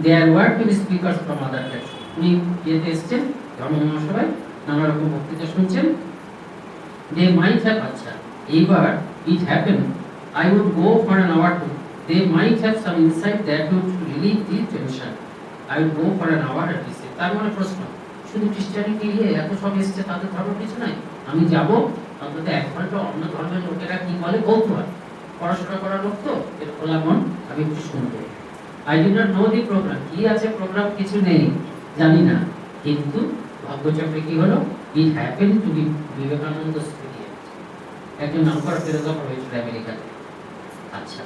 there were to be speakers from other tribes. উনি ইয়েতে এসছেন ধর্ম মহাসভায়, নানা রকম বক্তৃতা শুনছেন। দে মাইট হ্যাভ, আচ্ছা এইবার it happen I would go for an hour too. They might have some insight that would relieve the tension. I would go for an hour at least. তার মানে প্রশ্ন, শুধু খ্রিস্টানিটি এত সব এসছে, তাদের ধর্ম কিছু নাই, আমি যাব অন্তত 1 ঘন্টা অন্য ধর্মের লোকেরা কি বলে কৌতূহল, পড়াশোনা করার লোক তো, এর খোলা মন, আমি একটু শুনবো। I did not know the program. কি আছে প্রোগ্রাম কিছু নেই, জানি না, কিন্তু ভাগ্যচক্রে কি হলো, it happened to be Vivekananda স্টুডিয়েন্ট, একজন নামকরা ফিলোসফার হয়েছিল আমেরিকাতে। আচ্ছা,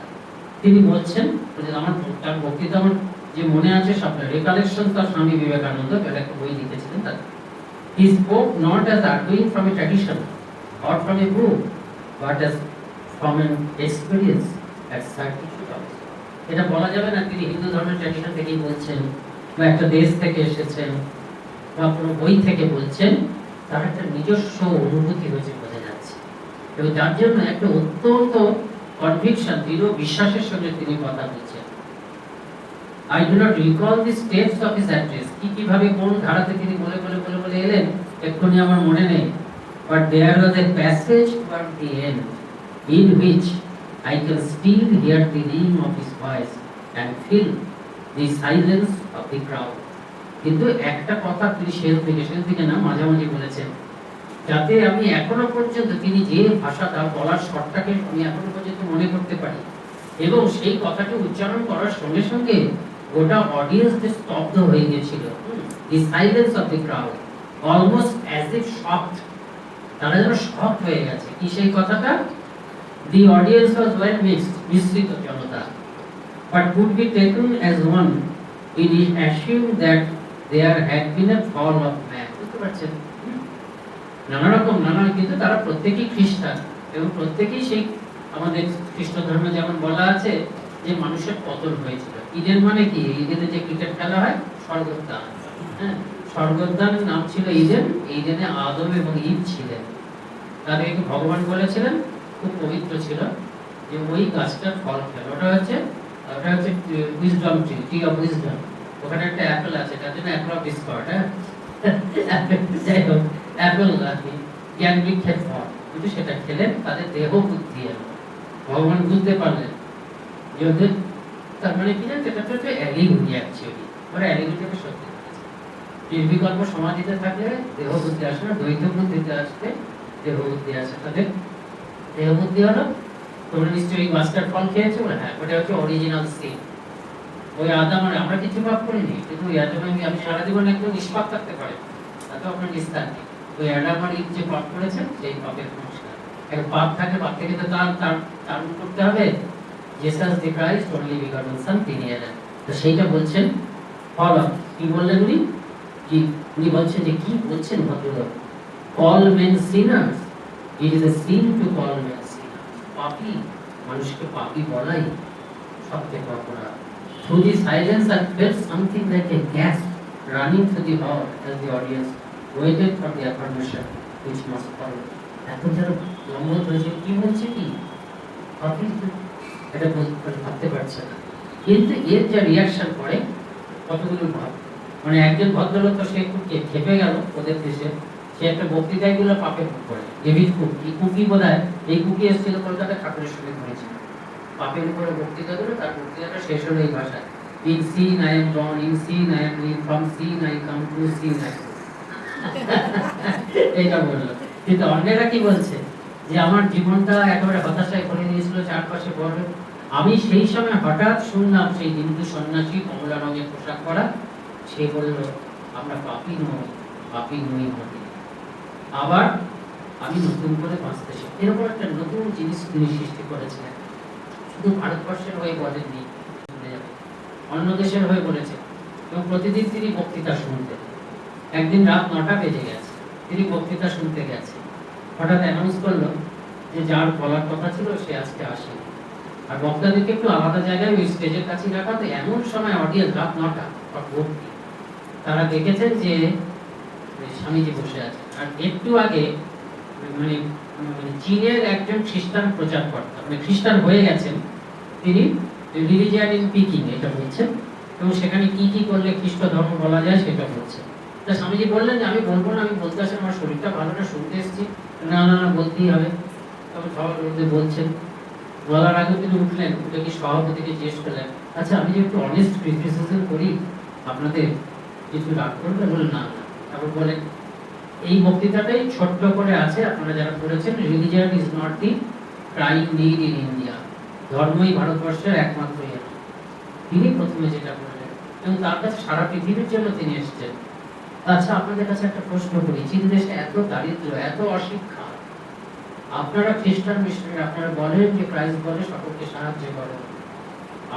তিনি বলছেন যে আমার তার বক্তৃতা আমার যে মনে আছে সবটা, রিকালেকশন অফ স্বামী বিবেকানন্দ, এটা একটা বই লিখেছিলেন তার। He spoke not as arguing from a tradition or from a book, but as from an experience at certitude of it. এটা বলা যাবে না তিনি হিন্দু ধর্মের ট্র্যাডিশন থেকেই বলছেন, বা একটা দেশ থেকে এসেছেন, বা কোনো বই থেকে বলছেন, তার একটা নিজস্ব অনুভূতি হয়েছে, বোঝা যাচ্ছে। এবং যার জন্য একটা অত্যন্ত কনভিকশন, দৃঢ় বিশ্বাসের সঙ্গে তিনি কথা বলছেন। I do not recall the steps of his address. কিভাবে কোন ধারাতে তিনি বলে এলেন এক্ষুনি আমার মনে নেই, but there was a passage toward the end in which I can still hear the ring of his voice and feel the silence of the crowd. কিন্তু একটা কথা তিনি শেষ দিকে না, মাঝামাঝি বলেছেন, যাতে আমি এখনো পর্যন্ত তিনি যে ভাষাটা বলার শটটাকে আমি এখনো পর্যন্ত মনে করতে পারি, এবং সেই কথাটি উচ্চারণ করার সঙ্গে সঙ্গে গোটা অডিয়েন্স স্তব্ধ হয়ে গিয়েছিল। The silence of the crowd, almost as if shocked, তারা যেন শকড হয়ে গেছে। কি সেই কথাটা? The audience was well mixed, মিশ্রিত জনতা, but could be taken as one it is assumed that there had been a fall of man. বুঝতে পারছেন, নানা, কিন্তু তারা প্রত্যেকেই খ্রিস্টান এবং প্রত্যেকেই সেই আমাদের খ্রিস্ট ধর্মে যেমন বলা আছে যে মানুষের পতন হয়েছিল। ইডেন মানে কি? ইডেনে যে ক্রিকেট খেলা হয়, স্বর্গোদ্যান, হ্যাঁ, স্বর্গোদ্যান নাম ছিল ইডেন। ইডেনে আদম এবং ঈদ ছিলেন, তাদেরকে ভগবান বলেছিলেন, খুব পবিত্র ছিল, যে ওই গাছটার ফল খেলো। ওটা হচ্ছে wisdom tree, tree of wisdom. ওখানে একটা অ্যাপেল আছে, তার জন্য অ্যাপেল অফ ডিসকর্ড, হ্যাঁ যাই হোক, অ্যাপেল আর কি জ্ঞান বৃক্ষের ফল, কিন্তু সেটা খেলেন, তাদের দেহ বুদ্ধি এলো। ভগবান বুঝতে পারলেন যে ওদের, তার মানে কি জানেন, এটা হচ্ছে অ্যালিগুরি, অ্যাকচুয়ালি ওরা অ্যালিগুরিটাকে সত্যি করেছে। নির্বিকল্প সমাধিতে থাকলে দেহ বুদ্ধি আসে না, দ্বৈত বুদ্ধিতে আসলে দেহ বুদ্ধি আসে। তাদের দেহ বুদ্ধি হলো, তোমরা নিশ্চয়ই গাছটার ফল খেয়েছো, হ্যাঁ, ওটা হচ্ছে অরিজিনাল সিন। ওই আদাম আর আমরা কিছু পাপ করিনি, কিন্তু ওই আদাম আমি সারা জীবন একদম নিষ্পাপ থাকতে পারে, তাতে আপনার নিস্তার নেই। ওই আদাম আর ঈদ যে পাপ করেছেন, সেই পাপের সংস্কার। একটা পাপ থাকে, পাপ থেকে তো তার করতে হবে। জিসাস দি ক্রাইস্ট অনলি বিগটন সন, তিনি এলেন। তো সেইটা বলছেন ফল। কি বললেন উনি? কি উনি বলছেন যে কি বলছেন ভদ্রলোক? Call men sinners, it is a sin to call men sinners. পাপী মানুষকে পাপী বলাই সবথেকে অপরাধ। Through the silence I felt something like a gasp running through the hall as the audience waited for the affirmation which must follow. এখন যেন লম্বল হয়েছে, কি বলছে কি পাপী, এটা ভাবতে পারছে না। কিন্তু এর যে রিয়াকশন করে কতগুলো ভাব, মানে একজন ভদ্রলোক তো সে খুব খেপে গেল ওদের দেশে, সে একটা বক্তৃতায় গুলো পাপে করে। ডেভিড কুক, এই কুকি বোধহয়, এই কুকি এসেছিল কলকাতা, ঠাকুরের সঙ্গে করেছিল পাপের উপরে বক্তৃতা দিল। তার বক্তৃতাটা শেষ হলো এই ভাষায়, in sin I am born, in sin I am weak, from sin I come to sin I go। এইটা বললো। কিন্তু অন্যেরা কি বলছে যে আমার জীবনটা একেবারে হতাশায় করে দিয়েছিল, চারপাশে বড়। আমি সেই সময় হঠাৎ শুনলাম সেই হিন্দু সন্ন্যাসী কমলা রঙের পোশাক পরা, সে বলল আমরা পাপী নই, পাপী নই হবে। আবার আমি নতুন করে বাঁচতে শিখি। এরকম একটা নতুন জিনিস তিনি সৃষ্টি করেছিলেন। শুধু ভারতবর্ষের হয়ে বলেননি, অন্য দেশের হয়ে বলেছেন। এবং প্রতিদিন তিনি বক্তৃতা শুনতেন। একদিন রাত 9টা বেজে গেছে, তিনি বক্তৃতা শুনতে গেছে। হঠাৎ অ্যানাউন্স করলো যে যার বলার কথা ছিল সে আজকে আসে। আর বক্তাদেরকে একটু আলাদা জায়গায় ওই স্টেজের কাছে রাখা, তো এমন সময় অডিয়েন্স রাত 9টা ভর্তি। তারা দেখেছেন যে স্বামীজি বসে আছে। আর একটু আগে মানে চীনের একজন খ্রিস্টান প্রচারকর্তা, মানে খ্রিস্টান হয়ে গেছেন, তিনি রিলিজিয়ান ইন পিকিং এটা বলছেন, এবং সেখানে কি কি করলে খ্রিস্ট ধর্ম বলা যায় সেটা বলছেন। তা স্বামীজি বললেন যে আমি বলবো না, আমি বলতে আসেন, আমার শরীরটা ভালো না, শুনতে এসেছি। না না না, বলতেই হবে। তখন সবার বিরুদ্ধে বলছেন। বলার আগে তিনি উঠলেন, উঠে কি সভাপতিকে জিজ্ঞেস করলেন, আচ্ছা আমি যে একটু অনেস্ট ক্রিটিসিজম করি, আপনাদের কিছু রাগ করবেন? বললেন না না। তারপর বলেন, এই বক্তৃতাটাই ছোট্ট করে আছে, আপনারা যারা পড়েছেন, religion is not the crying need in India. ধর্মই ভারতবর্ষের একমাত্র ইয়ে। তিনি প্রথমে যেটা বললেন, এবং তার কাছে সারা পৃথিবীর জন্য তিনি এসেছেন। আচ্ছা আপনাদের কাছে একটা প্রশ্ন করি, চীন দেশে এত দারিদ্র, এত অশিক্ষা, আপনারা খ্রিস্টান মিশনারি, আপনারা বলেন যে ক্রাইস্ট বলে সকলকে সাহায্য করো,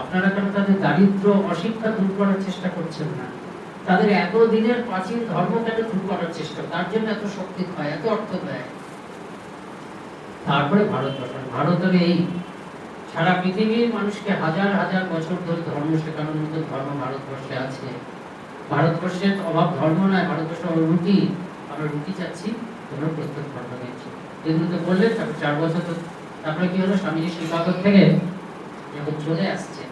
আপনারা কেন তাদের দারিদ্র অশিক্ষা দূর করার চেষ্টা করছেন না? তাদের এত দিনের প্রাচীন ধর্ম কেন দূর করার চেষ্টা, তার জন্য এত শক্তি ক্ষয়, এত অর্থ ব্যয়। তারপরে ভারতের এই সারা পৃথিবীর মানুষকে হাজার হাজার বছর ধরে ধর্ম শেখানোর মতো ধর্ম ভারতবর্ষে আছে। ভারতবর্ষের অভাব ধর্ম নয়, ভারতবর্ষের রুটি, আমরা রুটি চাচ্ছি, তোমরা প্রত্যেক ধর্ম দিচ্ছি। এগুলো তো বললেন। তারপর 4 বছর তো তারপরে কি হলো, স্বামীজি শিকাগো থেকে যখন চলে আসছে,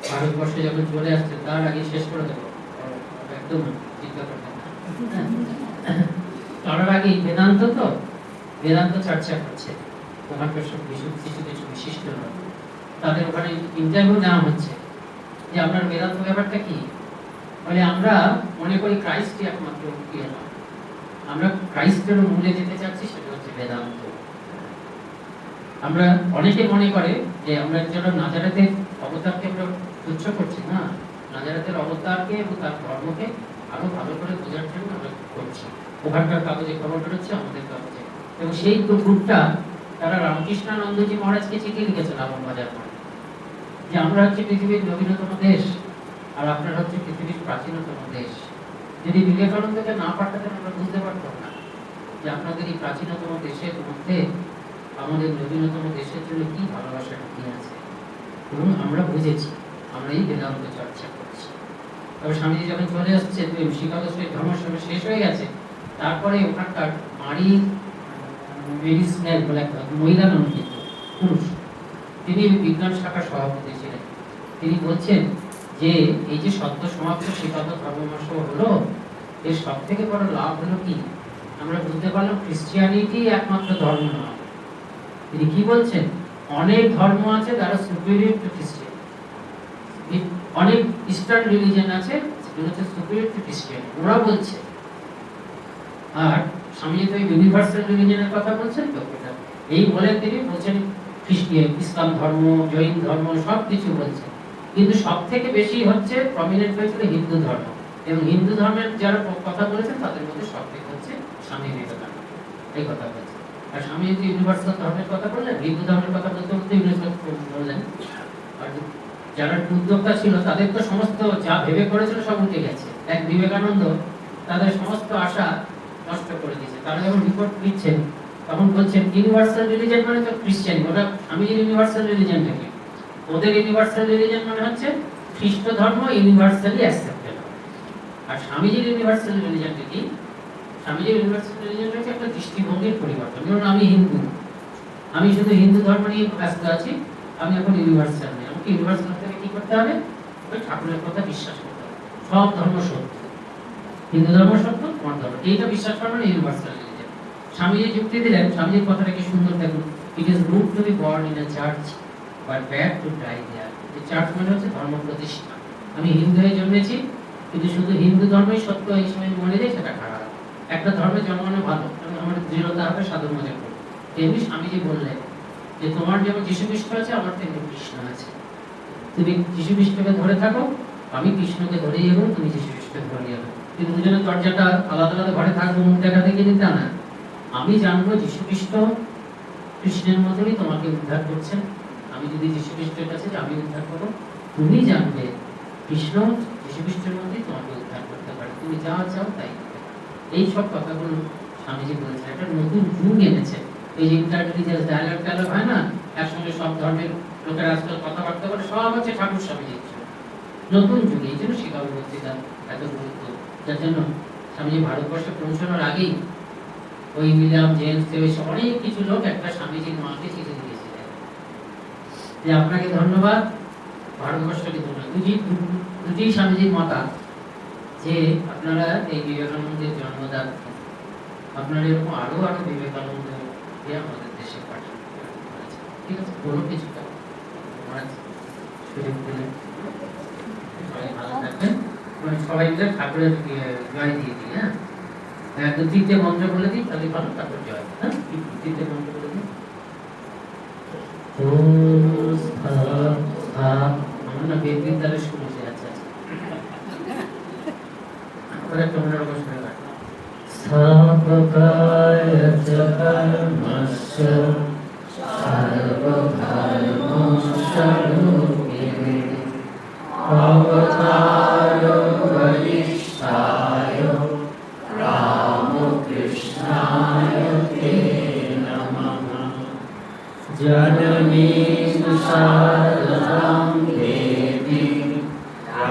ভারতবর্ষে যখন চলে আসছে, তার আগে শেষ করে দেবো, একদম চিন্তা করতেন না। তার আগে বেদান্ত, তো বেদান্ত চর্চা করছে ওখানকার সব কিছু কিছু বিশিষ্ট লোক। তাদের ওখানে ইন্টারভিউ নেওয়া হচ্ছে যে আপনার বেদান্ত ব্যাপারটা কি। মানে আমরা মনে করি ক্রাইস্টই একমাত্র ইয়ে নয়, আমরা ক্রাইস্টের মূলে যেতে চাচ্ছি, সেটা হচ্ছে বেদান্ত। আমরা অনেকে মনে করে যে আমরা যারা নাজারেতের অবতারকে আমরা তুচ্ছ করছি, না, নাজারেতের অবতারকে এবং তার ধর্মকে আরো ভালো করে বোঝার জন্য আমরা করছি। ওখানকার কাগজে খবর বেরোচ্ছে, আমাদের কাগজে। এবং সেই গ্রুপটা তারা রামকৃষ্ণানন্দজি মহারাজকে চিঠি লিখেছেন আলমবাজার পরে, যে আমরা হচ্ছে পৃথিবীর নবীনতম দেশ, আর আপনারা হচ্ছে পৃথিবীর প্রাচীনতম দেশ। যদি বিবেকানন্দকে না পাঠাতেন আমরা বুঝতে পারতাম না যে আপনাদের এই প্রাচীনতম দেশের মধ্যে আমাদের নবীনতম দেশের জন্য কি ভালোবাসা ঢুকিয়ে আছে। এবং আমরা বুঝেছি, আমরা এই বেদান্ত চর্চা করছি। তবে স্বামীজি যখন চলে আসছে, শিকাগো স্টেট ধর্মসভা শেষ হয়ে গেছে, তারপরে ওখানকার মারি মেডিসিনাল বলে একটা মহিলা নন, কিন্তু পুরুষ, তিনি বিজ্ঞান শাখার সভাপতি ছিলেন। তিনি বলছেন যে এই যে সদ্য সমাপ্ত শিকাগো ধর্মসভা হলো, এর সব থেকে বড় লাভ হলো কি, আমরা বুঝতে পারলাম খ্রিস্টিয়ানিটি একমাত্র ধর্ম নয়। তিনি কি বলছেন, অনেক ধর্ম আছে যারা সুপিরিয়র টু খ্রিস্টিয়ান, অনেক ইস্টার্ন রিলিজিয়ন আছে যেগুলো হচ্ছে সুপিরিয়র টু খ্রিস্টিয়ান, ওরা বলছে। আর স্বামী তো ইউনিভার্সাল রিলিজিয়নের কথা বলছেন, তো এই বলে তিনি বলছেন খ্রিস্টিয়ান, ইসলাম ধর্ম, জৈন ধর্ম সব কিছু বলছেন, কিন্তু সব থেকে বেশি হচ্ছে প্রমিনেন্ট হয়েছিল হিন্দু ধর্ম। এবং হিন্দু ধর্মের যারা কথা বলেছেন তাদের মধ্যে সব থেকে হচ্ছে স্বামী বিবেকানন্দ, এই কথা বলছে। আর স্বামী যদি ইউনিভার্সাল ধর্মের কথা বললেন, হিন্দু ধর্মের কথা বলতে বলতে ইউনিভার্সাল বললেন। আর যারা উদ্যোক্তা ছিল তাদের তো সমস্ত যা ভেবে করেছিল সব উঠে গেছে। এক বিবেকানন্দ তাদের সমস্ত আশা নষ্ট করে দিয়েছে। তারা যখন রিপোর্ট দিচ্ছেন তখন বলছেন ইউনিভার্সাল রিলিজিয়ন মানে তো খ্রিস্টান, ওরা স্বামীজির ইউনিভার্সাল রিলিজিয়ন নাকি, ওদের ইউনিভার্সাল রিলিজিয়ন মানে হচ্ছে খ্রিস্ট ধর্ম ইউনিভার্সালি অ্যাকসেপ্টেড। আর স্বামীজির ইউনিভার্সাল রিলিজিয়ন কি, স্বামীজির ইউনিভার্সাল রিলিজিয়ন হচ্ছে একটা দৃষ্টিভঙ্গির পরিবর্তন। যেমন আমি হিন্দু, আমি শুধু হিন্দু ধর্ম নিয়ে ব্যস্ত আছি, আমি এখন ইউনিভার্সাল নেই। আমাকে ইউনিভার্সাল থেকে কি করতে হবে, ওই ঠাকুরের কথা বিশ্বাস করতে হবে, সব ধর্ম সত্য, হিন্দু ধর্ম সত্য, তোমার ধর্ম, এইটা বিশ্বাস করবে না ইউনিভার্সাল রিলিজিয়ন। স্বামীজি যুক্তি দিলেন, স্বামীজির কথাটা কি সুন্দর দেখুন, it is good to be born in a church but bad to die there. এই চার্চ মানে হচ্ছে ধর্ম প্রতিষ্ঠা। আমি হিন্দু হয়ে জন্মেছি, কিন্তু শুধু হিন্দু ধর্মই সত্য এই সময় মনে যায়, সেটা খারাপ। একটা ধর্মে জন্মানো ভালো, কারণ আমার দৃঢ়তা হবে, সাধন মজা করবে। তেমনি স্বামীজি বললেন যে তোমার যেমন যীশু খ্রিস্ট আছে, আমার তেমনি কৃষ্ণ আছে। তুমি যীশু খ্রিস্টকে ধরে থাকো, আমি কৃষ্ণকে ধরেই যাবো, তুমি যীশু খ্রিস্টকে ধরে যাবো। কিন্তু দুজনের দরজাটা আলাদা আলাদা ঘরে থাকবো, মুখ দেখা দেখে দিতে না। আমি জানবো যীশুখ্রিস্ট কৃষ্ণের মতোই তোমাকে উদ্ধার করছেন। আমি যদি যীশুখ্রিস্টের কাছে যে আমি উদ্ধার করো, তুমি জানবে কৃষ্ণ যীশুখ্রিস্টের মতোই তোমাকে উদ্ধার করতে পারে, তুমি যা চাও তাই করতে পারে। এই সব কথাগুলো স্বামীজি বলেছেন, একটা নতুন যুগ এনেছে। এই যে ইন্টাররিলিজিয়াস ডায়ালগ হয় না, একসঙ্গে সব ধর্মের লোকেরা আজকাল কথাবার্তা বলে, সব হচ্ছে ঠাকুর স্বামীজির জন্য। নতুন যুগে এই জন্য শিকাগো বক্তৃতা এত গুরুত্ব, যার জন্য স্বামীজি ভারতবর্ষে পৌঁছানোর আগেই ওই উইলিয়াম জেমস অনেক কিছু লোক একটা স্বামীজির মাকে চিঠি দিয়েছিলেন যে আপনাকে ধন্যবাদ, ভারতবর্ষকে ধন্যবাদ। দুটি স্বামীজির মাতা যে আপনারা এই বিবেকানন্দের জন্মদাত্রী, আপনারা এরকম আরো বিবেকানন্দ আমাদের দেশে পাঠান। ঠিক আছে, কোনো কিছু সুযোগ দিলে সবাই ভালো থাকবেন। সবাই মিলে ঠাকুরের জয় দিয়ে দিই। হ্যাঁ, তৃতীয় মন্ত্র বলে দিই, তাহলে ভালো, তারপর জয়। হ্যাঁ, তৃতীয় মন্ত্র বলে দিই। আমার না বেদ বিদ্যালয় শুনেছি। আচ্ছা আচ্ছা, ওরা তোমরা অবশ্য সাবকায় কর্মস্য সর্বধর্মস্বরূপিণে অবতার বরিষ্ঠায় রামকৃষ্ণায় তে নমঃ। জননীং শারদাং দেবীং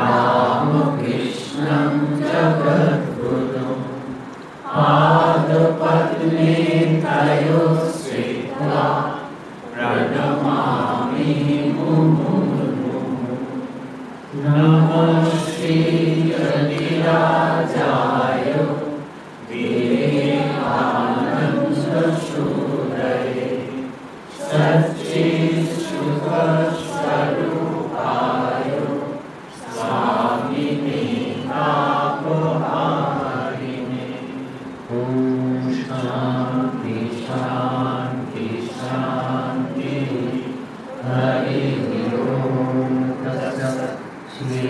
রামকৃষ্ণং জগদ্গুরুং পাদপদ্মে তয়োঃ শ্রিত্वा প্रणমামি মুহুর্মুহুঃ। নমঃ শ্রী যতিরাজায় বিবেকানন্দ সুদয়ে সচ্চিৎসুখস্বরূপায় স্বামিনে তাপহারিণে। ওম শান্তি শান্তি শান্তি। হরি ওম তৎসৎ। শ্রী